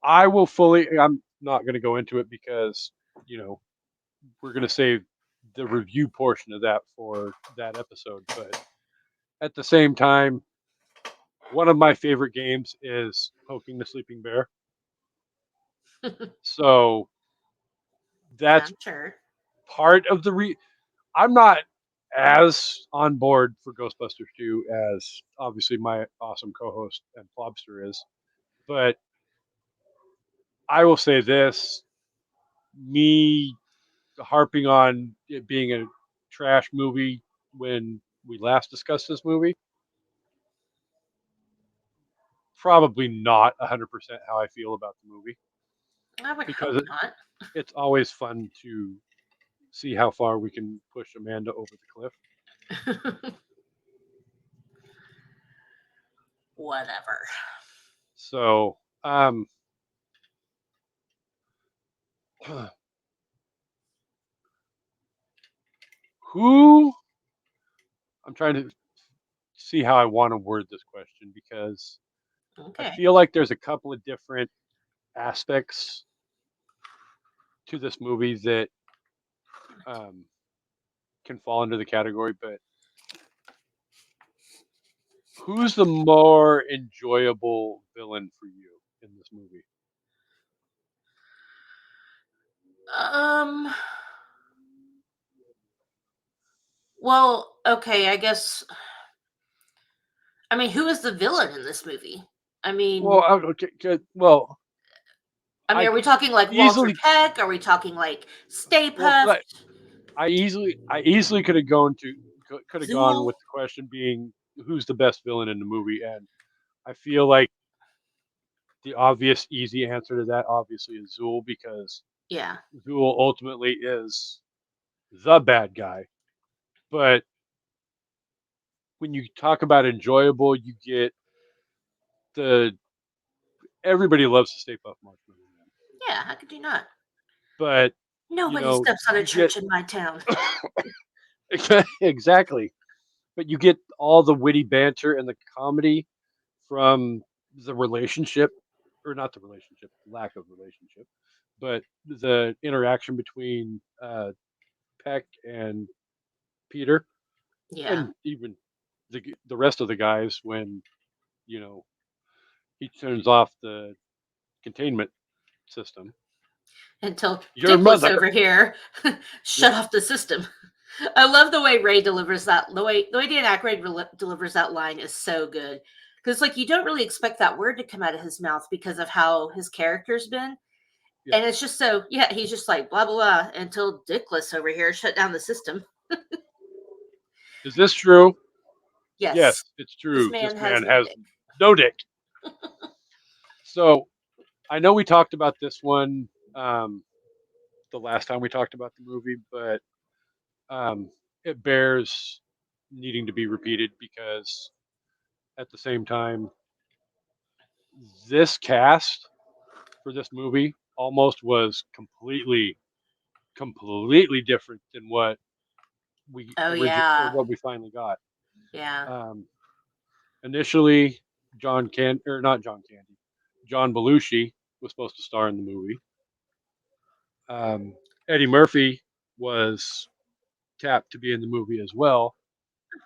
I will fully. I'm not going to go into it because you know we're going to save the review portion of that for that episode. But at the same time, one of my favorite games is Poking the Sleeping Bear. So Yeah, that's I'm sure. part of I'm not as on board for Ghostbusters 2 as obviously my awesome co-host and Plobster is, but I will say this: me harping on it being trash movie when we last discussed this movie. Probably not 100% how I feel about the movie I would because hope not. it's always fun to see how far we can push Amanda over the cliff. Whatever. So, who I'm trying to see how I want to word this question because I Okay. feel like there's a couple of different aspects to this movie that um, can fall into the category, but who's the more enjoyable villain for you in this movie? Um. Well, okay. I guess. I mean, who is the villain in this movie? I Well, mean, okay, good. Well, are I we talking like Walter easily, Peck? Are we talking like Stay well, Puft? I easily could have gone Zool? with the question being who's the best villain in the movie, and I feel like the obvious, easy answer to that obviously is Zool because Yeah. Zool ultimately is the bad guy. But when you talk about enjoyable, you get the everybody loves the Stay Puft Marshmallow Man, Yeah. How could you not? but Nobody steps on a you get church in my town. exactly. But you get all the witty banter and the comedy from the relationship, or not the relationship, lack of relationship, but the interaction between Peck and Peter, Yeah. and even the rest of the guys when you know he turns off the containment system. Until Your Dickless mother. over here Yeah, shut off the system. I love the way Ray delivers that. The way Dan Aykroyd delivers that line is so good because like you don't really expect that word to come out of his mouth because of how his character's been, yeah. and it's just so yeah. He's just like blah blah blah until Dickless over here shut down the system. Is this true? Yes, Yes, it's this true. man This has man no has dick. no dick. So I know we talked about this one the last time we talked about the movie, but it bears needing to be repeated because at the same time, this cast for this movie almost was completely different than what Oh yeah, what we finally got. yeah. Um, initially, not John Candy, John Belushi was supposed to star in the movie. Um, Eddie Murphy was tapped to be in the movie as well,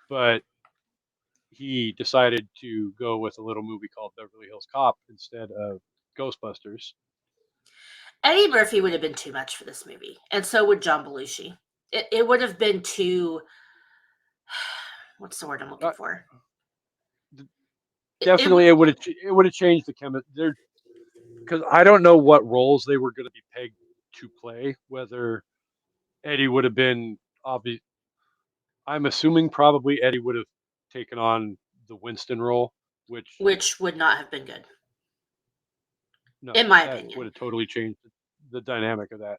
but he decided to go with a little movie called Beverly Hills Cop instead of Ghostbusters. Eddie Murphy would have been too much for this movie, and so would John Belushi. It would have been too. What's the word I'm looking Uh, for? It definitely, it would have changed the chemistry there because I don't know what roles they were going to be pegged to play. Whether Eddie would have been obvious, I'm assuming probably Eddie would have taken on the Winston role, which which would not have been good, no, in my that would opinion. have totally changed the dynamic of that.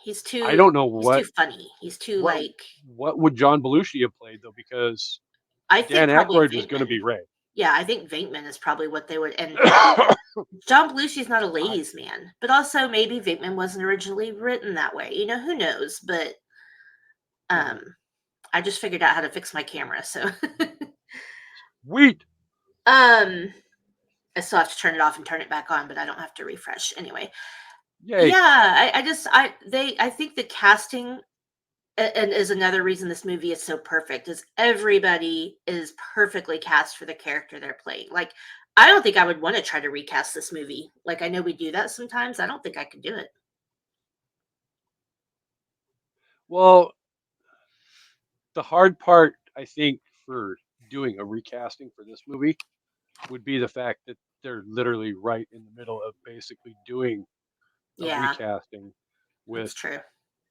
He's I too don't know he's too funny. He's too what like what would John Belushi have played though because I Dan think probably Aykroyd was going to Venkman. be Ray. Yeah, I think Venkman is probably what they would. And John Belushi's not a I ladies' man, but also maybe Venkman wasn't originally written that way. You know, who knows? But mhm. um, I just figured out how to fix my camera, so Sweet. um, I still have to turn it off and turn it back on, but I don't have to refresh anyway. Yay. Yeah, I think the casting and is another reason this movie is so perfect is everybody is perfectly cast for the character they're playing. Like I don't think I would want to try to recast this movie. Like I know we do that sometimes. I don't think I could do it. Well, the hard part, I think, for doing a recasting for this movie would be the fact that they're literally right in the middle of basically doing a Yeah, recasting with that's true.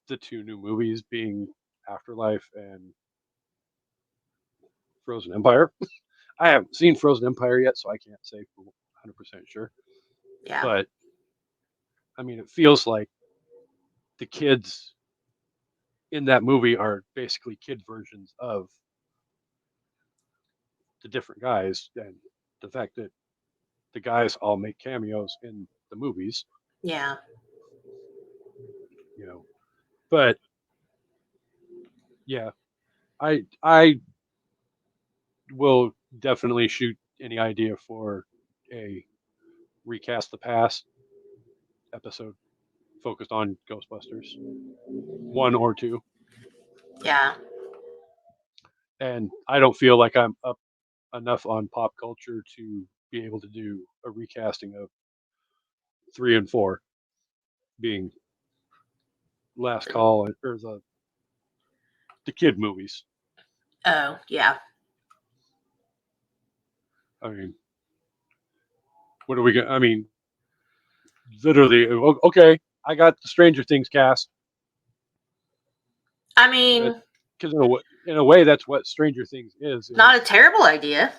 the two new movies being Afterlife and Frozen Empire. I haven't seen Frozen Empire yet, so I can't say for 100% sure. Yeah. But I mean, it feels like the kids in that movie are basically kid versions of the different guys, and the fact that the guys all make cameos in the movies, Yeah. you know. But yeah, I will definitely shoot any idea for a recast the past episode focused on Ghostbusters, one or two. Yeah. And I don't feel like I'm up enough on pop culture to be able to do a recasting of three and four being Last Call or the kid movies. Oh, yeah. I mean, what are we going? I mean, literally, okay, I got the Stranger Things cast. I That mean, because in a way, that's what Stranger Things is. not a Is terrible idea.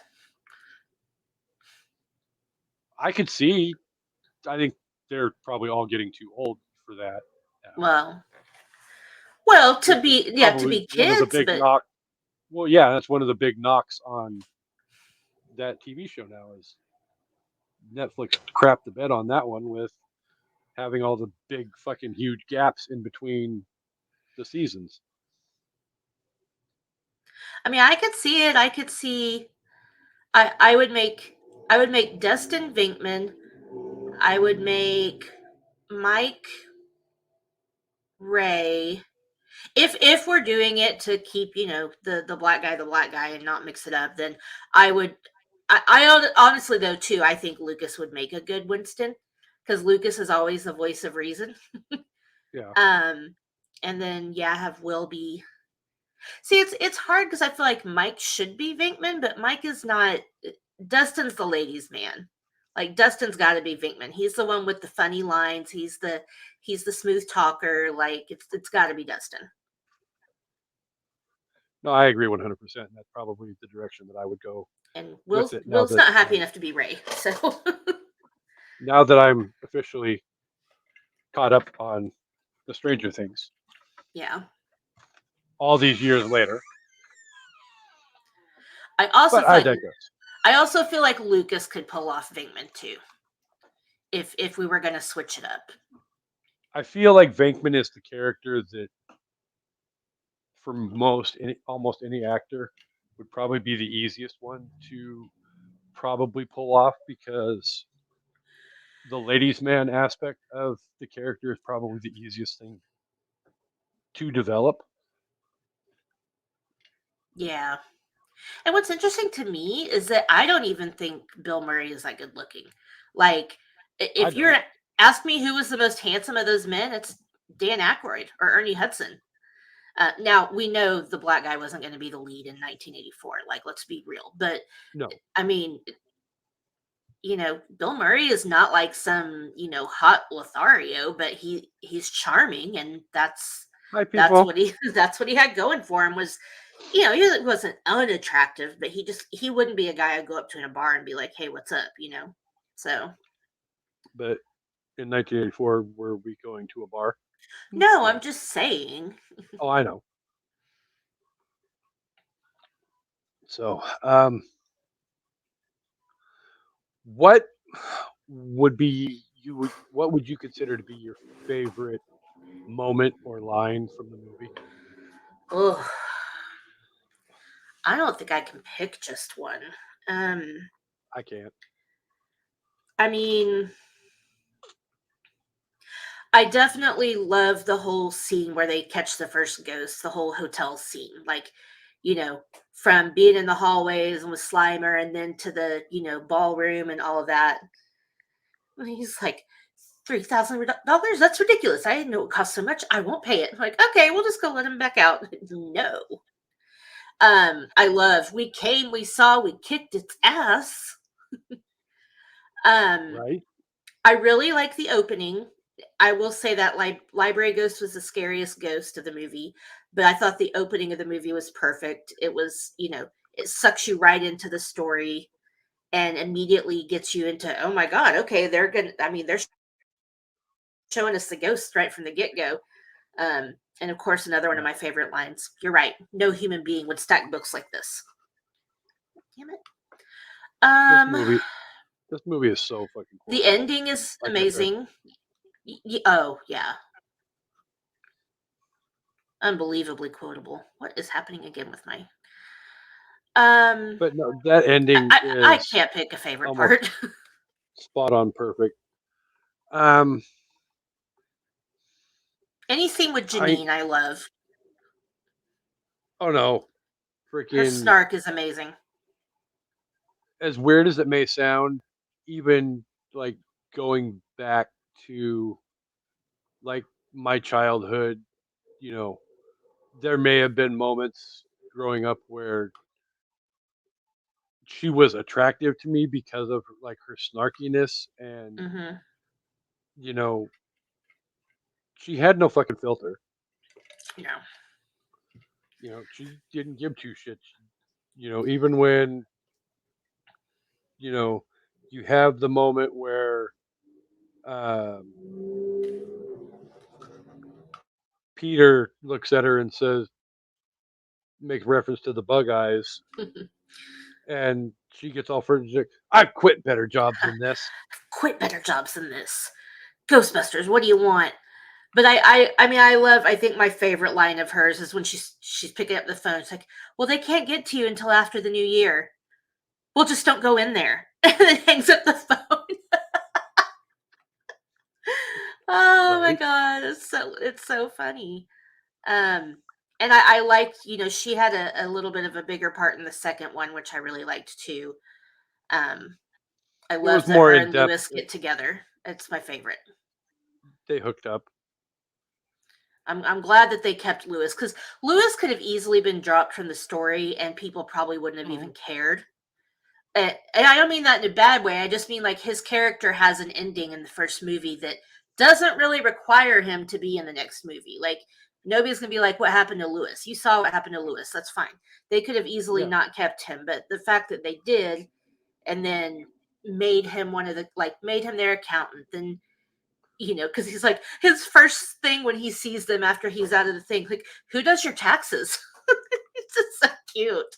I could see. I think they're probably all getting too old for that now, Well, well, to which is be yeah, to probably be one of the kids, big but knock. Well, yeah, that's one of the big knocks on that TV show now is Netflix crapped the bed on that one with having all the big fucking huge gaps in between the seasons. I mean, I could see it. I could see. I would make Dustin Vinkman. I would make Mike Ray. If we're doing it to keep the black guy and not mix it up, then I would. Honestly though too, I think Lucas would make a good Winston because Lucas is always the voice of reason. Yeah. Um, and then yeah, have Will be. See, it's hard because I feel like Mike should be Vinkman, but Mike is not. Dustin's the ladies' man. Like Dustin's got to be Vinkman. He's the one with the funny lines. He's the smooth talker. Like it's got to be Dustin. No, I agree 100%. That's probably the direction that I would go And with Will's it Will's not happy enough to be Ray. So now that I'm officially caught up on the Stranger Things yeah. all these years later. I also But feel I like digress. I also feel like Lucas could pull off Vinkman too. If we were gonna switch it up. I feel like Venkman is the character that, for almost any actor, would probably be the easiest one to probably pull off because the ladies' man aspect of the character is probably the easiest thing to develop. Yeah. And what's interesting to me is that I don't even think Bill Murray is that good looking. Like, I if you're don't. ask me who was the most handsome of those men, it's Dan Aykroyd or Ernie Hudson. Now we know the black guy wasn't going to be the lead in 1984. Like, let's be real. But No. I mean, Bill Murray is not like some hot Lothario, but he's charming, and Hi, that's people. what he that's what he had going for him was he wasn't unattractive, but he wouldn't be a guy I'd go up to in a bar and be like, "Hey, what's up?" So But in 1984, were we going to a bar? no, I'm So, just saying. oh, I know. So, what would be what would you consider to be your favorite moment or line from the movie? Oh, I don't think I can pick just one. Um, I can't. I mean, I definitely love the whole scene where they catch the first ghost, the whole hotel scene. Like, from being in the hallways and with Slimer and then to the, ballroom and all of that. And he's like, $3,000? That's ridiculous. I didn't know it cost so much. I won't pay it. I'm like, okay, we'll just go let him back out. No. I love we saw, we kicked its ass. Um, Right? I really like the opening. I will say that Library Ghost was the scariest ghost of the movie. but I thought the opening of the movie was perfect. It was, it sucks you right into the story and immediately gets you into, oh my god, okay, they're showing us the ghost right from the get-go. And of course, another one of Yeah. my favorite lines. You're right. No human being would stack books like this. Damn it. This Um, movie, this movie is so fucking the quotable. ending is Like I said, amazing. Oh yeah, unbelievably quotable. What is happening again with my? Um, but no, that ending I is can't pick a favorite almost part. spot on perfect. Um, Anything with I Janine, I love. oh no, Her freaking snark is amazing. as weird as it may sound, even like going back to like my childhood, you know, there may have been moments growing up where she was attractive to me because of like her snarkiness and Hmm. you know she had no fucking filter. Yeah, She didn't give two shits. Even when you know you have the moment where um, Peter looks at her and says, makes reference to the bug eyes, and she gets all further. Like, I've quit better jobs than this. quit better jobs than this. Ghostbusters. What do you want? But I think my favorite line of hers is when she's picking up the phone. It's like, well, they can't get to you until after the new year. Well, just don't go in there. And then hangs up the phone. Oh my Right? god, it's so funny. Um, and I liked, she had a little bit of a bigger part in the second one, which I really liked too. Um, I It was love that more her in and depth. Lewis get together. It's my favorite. They hooked up. I'm glad that they kept Lewis because Lewis could have easily been dropped from the story and people probably wouldn't have Mhm. even cared. And I don't mean that in a bad way. I just mean like his character has an ending in the first movie that doesn't really require him to be in the next movie. Like nobody's gonna be like, "What happened to Lewis?" You saw what happened to Lewis. That's fine. They could have easily Yeah, not kept him, but the fact that they did, and then made him made him their accountant, then because he's like his first thing when he sees them after he's out of the thing, like, who does your taxes? It's just so cute.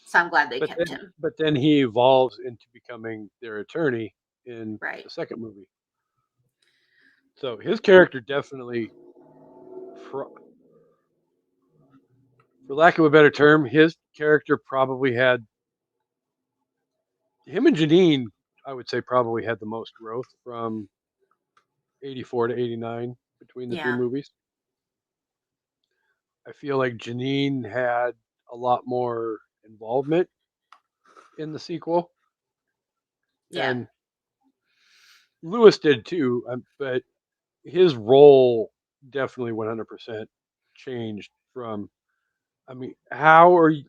So I'm glad they but kept then him. but then he evolves into becoming their attorney in Right. the second movie. So his character definitely, for, for lack of a better term, his character probably had him and Janine. I would say probably had the most growth from 84 to 89 between the two Yeah. movies. I feel like Janine had a lot more involvement in the sequel, Yeah. and Lewis did too. But his role definitely 100% changed from. I mean, how are you?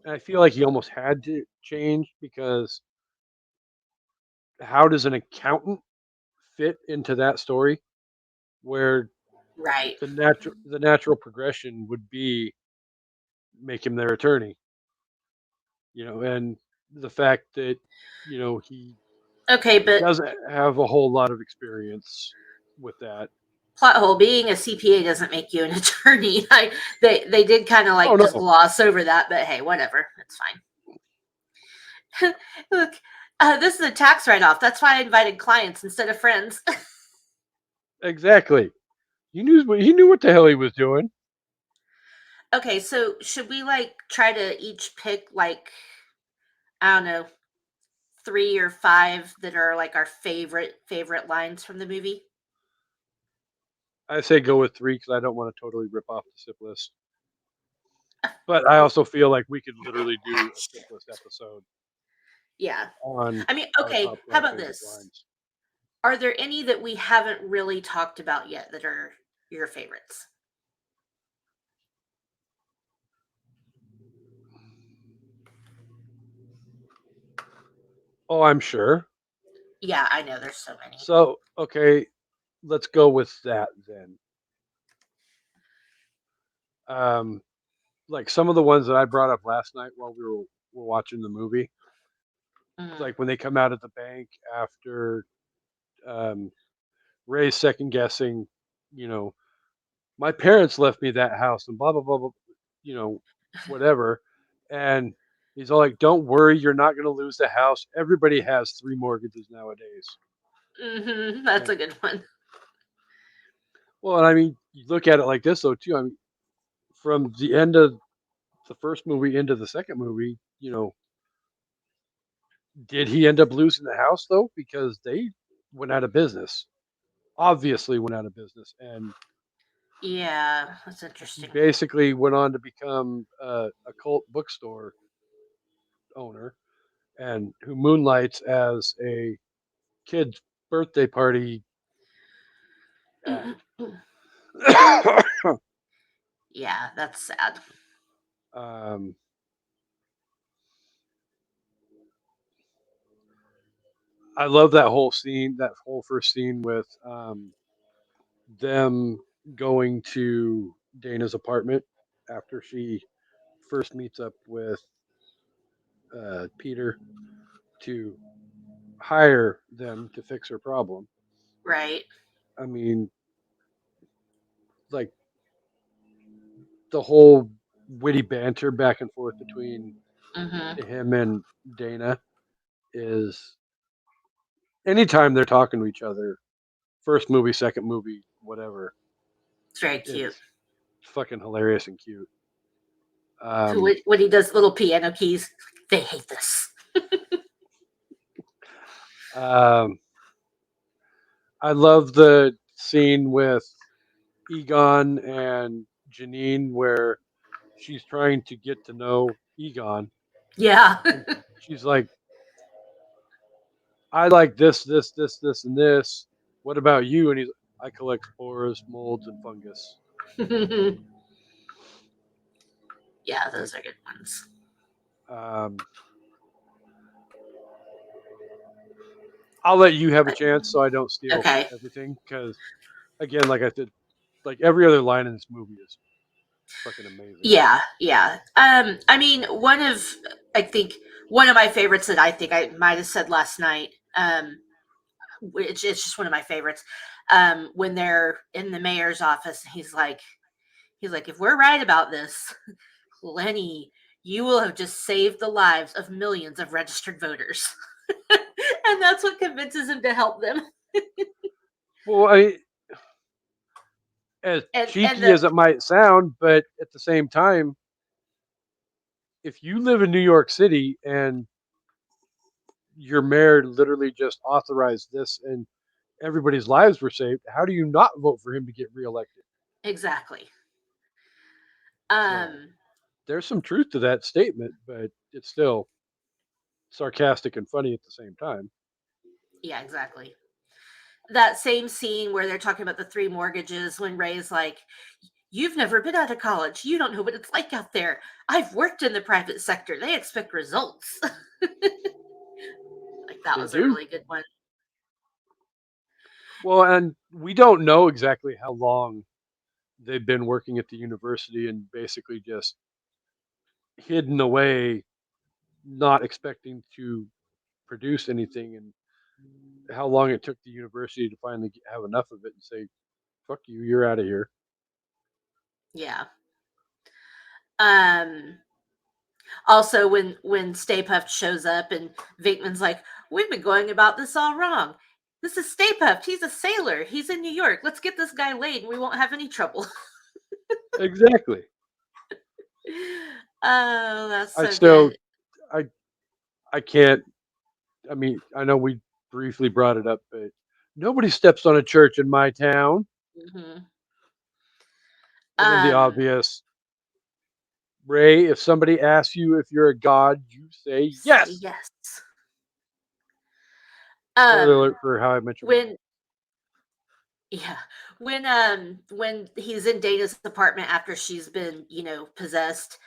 I feel like he almost had to change because how does an accountant fit into that story where Right. the natural progression would be make him their attorney, and the fact that he Okay, but doesn't have a whole lot of experience with that. plot hole, being a CPA doesn't make you an attorney. They did kind of Oh like just no, gloss over that, but hey, whatever. It's fine. Look, this is a tax write-off. That's why I invited clients instead of friends. exactly. He knew what the hell he was doing. Okay, so should we like try to each pick like, I don't know, 3 or 5 that are like our favorite lines from the movie? I say go with three because I don't want to totally rip off the SIP list. But I also feel like we could literally do a SIP list episode Yeah. on I mean, our okay, top how five about favorite this? lines. Are there any that we haven't really talked about yet that are your favorites? Oh, I'm sure. Yeah, I know there's so many. So, okay, let's go with that then. Um, like some of the ones that I brought up last night while were watching the movie, Mm. like when they come out of the bank after um, Ray's second guessing, you know, my parents left me that house and blah blah blah blah, you know, whatever, and he's all like, "Don't worry, you're not going to lose the house. Everybody has three mortgages nowadays." That's And a good one. well, and I mean, you look at it like this though too. I mean, from the end of the first movie into the second movie, you know, did he end up losing the house though? Because they went out of business. Obviously, went out of business, and Yeah, that's he interesting. basically went on to become a cult bookstore owner, and who moonlights as a kid's birthday party act. Yeah, that's sad. um, I love that whole scene, that whole first scene with them going to Dana's apartment after she first meets up with Peter to hire them to fix her problem. Right. I mean, like the whole witty banter back and forth between Mm-hmm. him and Dana is anytime they're talking to each other, first movie, second movie, whatever, It's very cute. it's fucking hilarious and cute. Um, When he does little piano keys, they hate this. um, I love the scene with Egon and Janine where she's trying to get to know Egon, Yeah. and she's like, "I like this, and this. What about you?" And he's, "I collect spores, molds, and fungus." Yeah, Like, those are good ones. um, I'll let you have a But, chance so I don't steal okay. everything. Because again, like I said, like every other line in this movie is fucking amazing. Yeah, yeah. I mean, I think one of my favorites that I think I might have said last night, which it's just one of my favorites, when they're in the mayor's office, he's like, if we're right about this, Lenny, you will have just saved the lives of millions of registered voters. And that's what convinces him to help them. Well, as And cheeky the as it might sound, but at the same time, if you live in New York City and your mayor literally just authorized this and everybody's lives were saved, how do you not vote for him to get reelected? exactly. So Um, there's some truth to that statement, but it's still sarcastic and funny at the same time. yeah, exactly. That same scene where they're talking about the three mortgages when Ray's like, you've never been out of college. You don't know what it's like out there. I've worked in the private sector. They expect results. Like that They was a do. really good one. Well, and we don't know exactly how long they've been working at the university and basically just hidden away, not expecting to produce anything, and how long it took the university to finally have enough of it and say, "Fuck you, you're out of here." Yeah. Um Also when Stay Puft shows up and Vinkman's like, we've been going about this all wrong. This is Stay Puft. He's a sailor. He's in New York. Let's get this guy laid and we won't have any trouble. Exactly. Oh, that's I so still, good. I, I can't. I mean, I know we briefly brought it up, but nobody steps on a church in my town. Hmm. And then the Um, obvious, Ray, if somebody asks you if you're a god, you say say yes. yes. Spoiler Um, alert for How I Met Your Mother. when Yeah, when he's in Dana's apartment after she's been, possessed,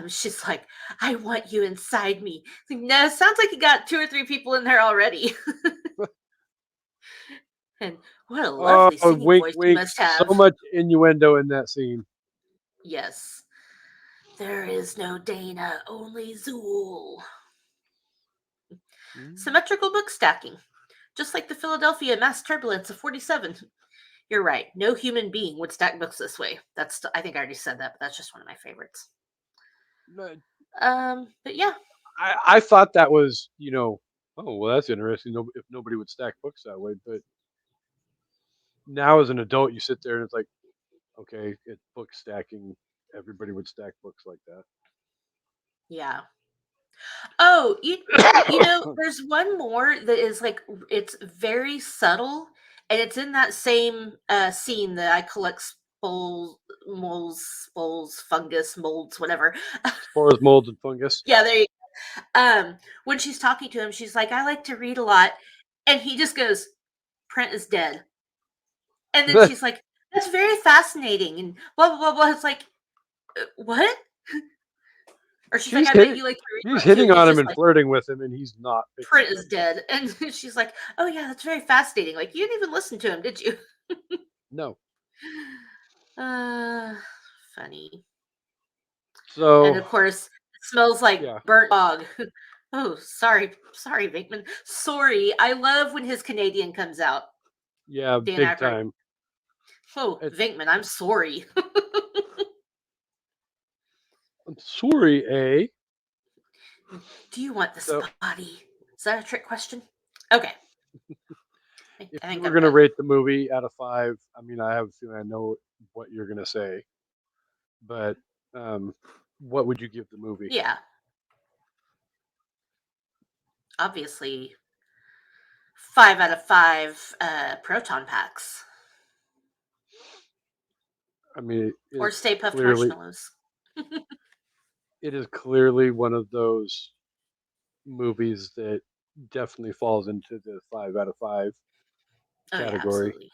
she's like, "I want you inside me." It's like, no, sounds like you got two or three people in there already. And what a Oh, lovely singing wink, voice you wink. must So have. much innuendo in that scene. Yes. There is no Dana, only Zool. Mm. Symmetrical book stacking. Just like the Philadelphia mass turbulence of 47. You're right. No human being would stack books this way. I think I already said that, but that's just one of my favorites. No, But yeah, I thought that was, oh, well, that's interesting. If nobody would stack books that way. But now as an adult, you sit there and it's like, okay, it's book stacking. Everybody would stack books like yeah. Oh, you that. know, there's one more that is like it's very subtle, and it's in that same scene that I collect spores, fungus, molds, whatever. Spores, molds, and fungus. Yeah, there you when she's talking to him, she's like, "I like to read a lot." And he just goes, "Print is dead." And then she's like, "That's very fascinating." And blah blah blah blah. It's like, "What?" Or she's like, she's "I bet hitting, you like to read a she's lot too." hitting And he's on him just and like, flirting with him, and he's not picking "Print it is up. dead." And she's like, "Oh yeah, that's very fascinating. Like you didn't even listen to him, did you?" No. Uh, funny. And So of course, it smells like yeah, burnt dog. Oh, sorry, Vinkman. Sorry. I love when his Canadian comes out. yeah, Dan big Aykroyd. time. Oh, It's Vinkman, I'm sorry. I'm sorry, eh? Do you want this So body? Is that a trick question? Okay, if I you think were I'm gonna done. rate the movie out of 5, I mean, I have a feeling I know what you're gonna say, but um, what would you give the movie? Yeah, obviously, 5 out of 5 proton packs I mean, or Stay Puft clearly Marshmallows. it is clearly one of those movies that definitely falls into the 5 out of 5 Oh yeah, category. absolutely.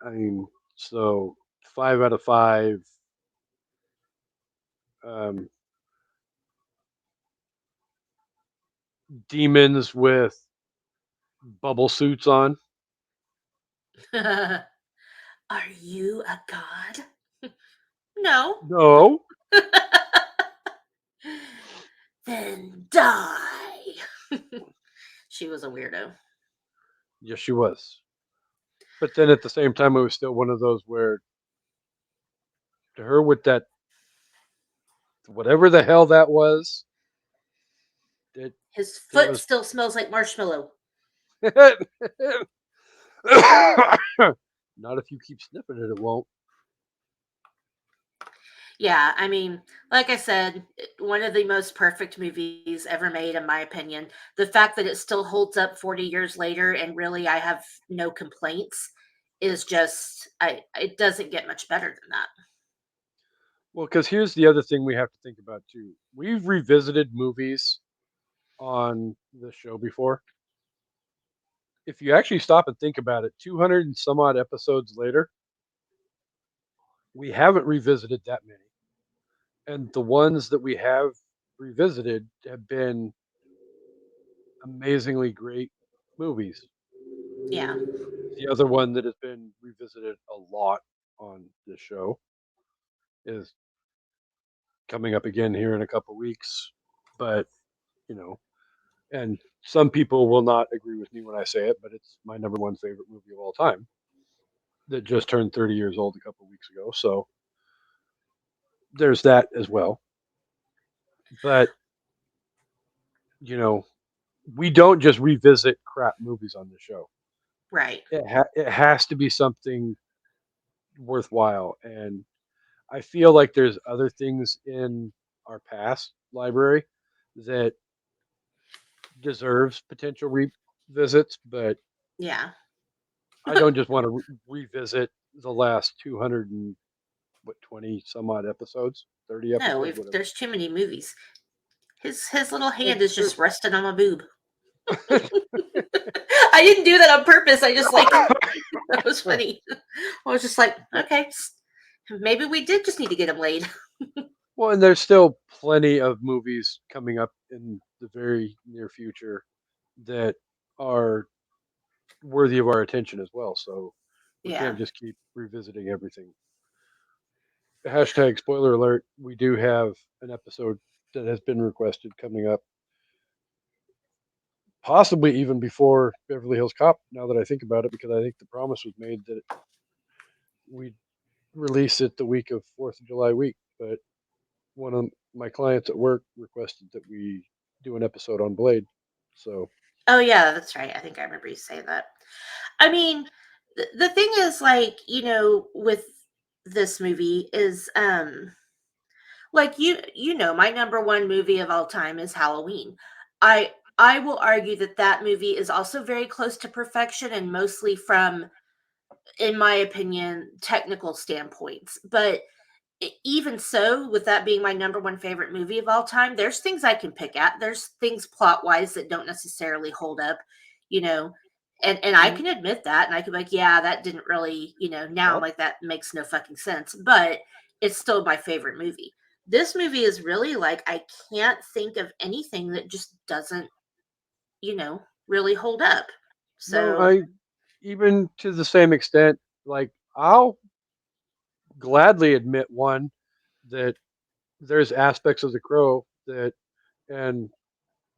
I mean, so 5 out of 5. Um, demons with bubble suits on. Are you a god? No. No. Then die. She was a weirdo. Yes, she was. But then at the same time, it was still one of those where to her with that whatever the hell that was, it His there foot was still smells like marshmallow. not if you keep sniffing it, it won't. Yeah, I mean, like I said, one of the most perfect movies ever made, in my opinion. The fact that it still holds up 40 years later and really I have no complaints is just, it doesn't get much better than that. Well, because here's the other thing we have to think about too. We've revisited movies on the show before. If you actually stop and think about it, 200 and some odd episodes later, we haven't revisited that many. And the ones that we have revisited have been amazingly great movies. Yeah. The other one that has been revisited a lot on the show is coming up again here in a couple weeks. But, you know, and some people will not agree with me when I say it, but it's my number one favorite movie of all time that just turned 30 years old a couple weeks ago. So there's that as well. But, you know, we don't just revisit crap movies on the show. Right. It has to be something worthwhile. And I feel like there's other things in our past library that deserves potential revisits, but Yeah. I don't just want to revisit the last 200 and what 20 some odd episodes, 30 No, episodes, whatever. there's too many movies. His little Well, hand is there's just resting on my boob. I didn't do that on purpose. I just like that was funny. I was just like, okay, maybe we did just need to get him laid. well, and there's still plenty of movies coming up in the very near future that are worthy of our attention as well. So we Yeah. can't just keep revisiting everything. hashtag spoiler alert, we do have an episode that has been requested coming up, possibly even before Beverly Hills Cop. Now that I think about it, because I think the promise was made that we'd release it the week of Fourth of July week, but one of my clients at work requested that we do an episode on Blade. So Oh yeah, that's right. I think I remember you saying that. I mean, the thing is, like, with this movie is, like, my number one movie of all time is Halloween. I will argue that that movie is also very close to perfection, and mostly from, in my opinion, technical standpoints. But even so, with that being my number one favorite movie of all time, there's things I can pick at. There's things plot wise that don't necessarily hold up, you know, and I mm, can admit that, and I can be like, yeah, that didn't really, now I'm yep. like, that makes no fucking sense, but it's still my favorite movie. This movie is really like, I can't think of anything that just doesn't, really hold up. No, So I even to the same extent, like I'll gladly admit one that there's aspects of the Crow that, and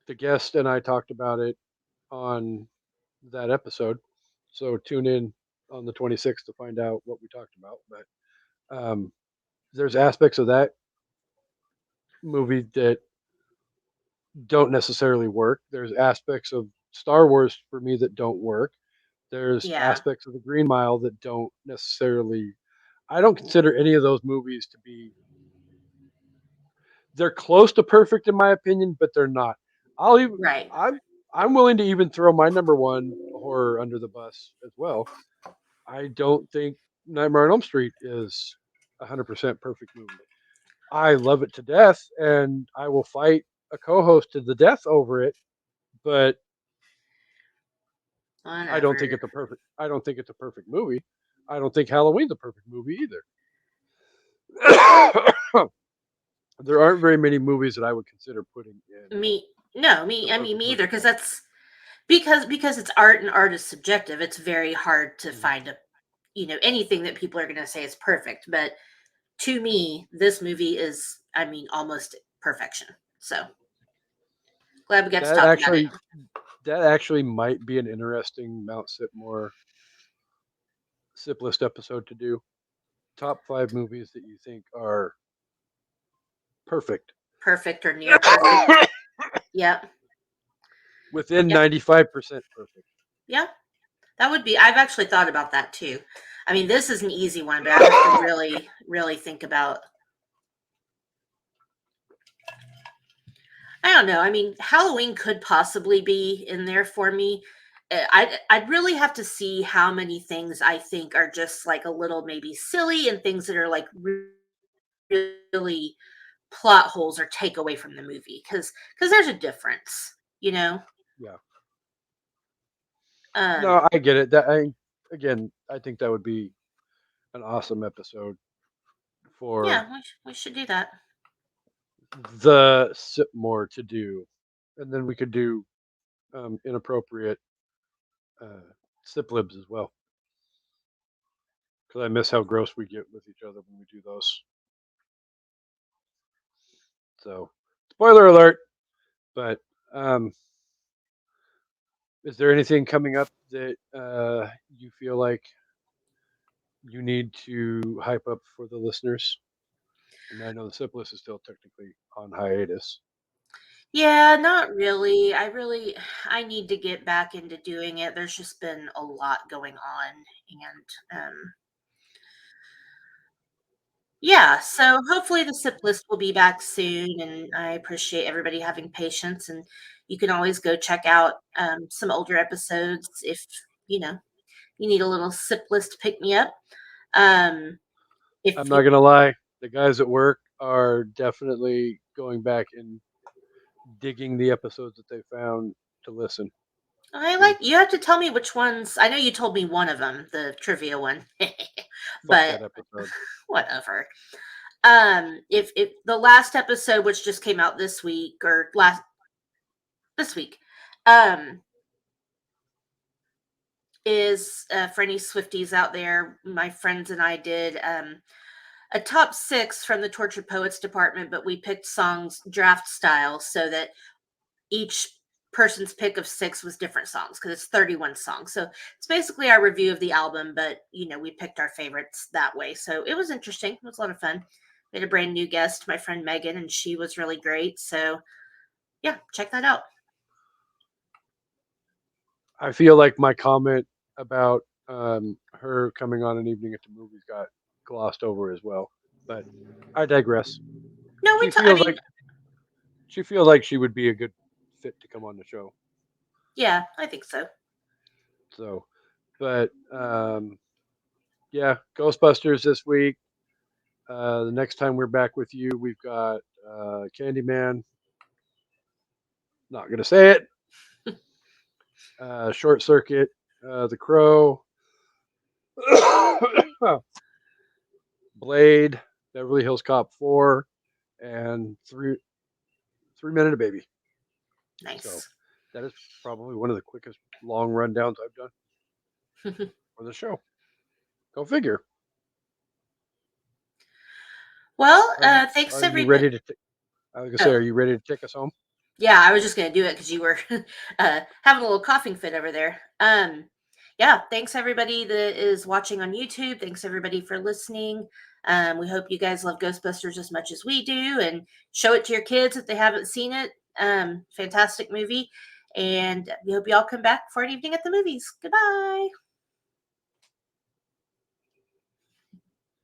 the guest and I talked about it on that episode. So tune in on the 26th to find out what we talked about. But there's aspects of that movie that don't necessarily work. There's aspects of Star Wars for me that don't work. There's yeah, aspects of the Green Mile that don't necessarily. I don't consider any of those movies to be. They're close to perfect in my opinion, but they're not. I'll even. right. I'm. I'm willing to even throw my number one horror under the bus as well. I don't think Nightmare on Elm Street is 100% perfect movie. I love it to death, and I will fight a co-host to the death over it. But I don't think Whatever. it's a perfect. I don't think it's a perfect movie. I don't think Halloween's a perfect movie either. There aren't very many movies that I would consider putting in Me, no, the I mean, perfect me either, movie because category. that's because it's art, and art is subjective. It's very hard to Mhm. find anything that people are going to say is perfect. But to me, this movie is, I mean, almost perfection. So glad we got to That talk about it. actually, that actually might be an interesting Mount Sipmore Sip List episode to do. Top five movies that you think are perfect Perfect or near perfect. Yep. within Yep. 95% perfect. Yeah. That would be. I've actually thought about that too. I mean, this is an easy one, but I have to really, really think about. I don't know. I mean, Halloween could possibly be in there for me. I'd really have to see how many things I think are just like a little maybe silly, and things that are like really plot holes or take away from the movie, because there's a difference, you know. Yeah. Um, No, I get it. That I again, I think that would be an awesome episode for yeah, we should do that. the Sipmore to do, and then we could do inappropriate uh, sip libs as well. Because I miss how gross we get with each other when we do those. So, spoiler alert. But um, is there anything coming up that you feel like you need to hype up for the listeners? I mean, I know the sip list is still technically on hiatus. Yeah, not really. I need to get back into doing it. There's just been a lot going on, and yeah, so hopefully the SIP list will be back soon, and I appreciate everybody having patience. And you can always go check out some older episodes if you know you need a little SIP list pick me up. Um, if I'm not you, gonna lie, the guys at work are definitely going back and digging the episodes that they found to listen I to. like, you have to tell me which ones. I know you told me one of them, the trivia one, Fuck but that episode. whatever. If the last episode, which just came out this week, or last this week, um is, for any Swifties out there, my friends and I did, a top 6 from the Tortured Poets department, but we picked songs draft style so that each person's pick of 6 was different songs because it's 31 songs. So it's basically our review of the album, but we picked our favorites that way. So it was interesting. It was a lot of fun. We had a brand new guest, my friend Megan, and she was really great. So yeah, check that out. I feel like my comment about her coming on an evening at the movies got glossed over as well, but I digress. No, She I feels mean, like she feels like she would be a good fit to come on the show. yeah, I think so. So, but yeah, Ghostbusters this week. The next time we're back with you, we've got Candyman. Not gonna say it. Short Circuit, The Crow, Blade, Beverly Hills Cop 4, and Three Men and a Baby. So Nice. that is probably one of the quickest long rundowns I've done for the show. Go figure. Well, Are you thanks are you everybody. ready to? I was gonna say, Oh, are you ready to take us home? yeah, I was just gonna do it because you were having a little coughing fit over there. Yeah, thanks everybody that is watching on YouTube. Thanks everybody for listening. We hope you guys love Ghostbusters as much as we do, and show it to your kids if they haven't seen it. Fantastic movie, and we hope you all come back for an evening at the movies. Goodbye.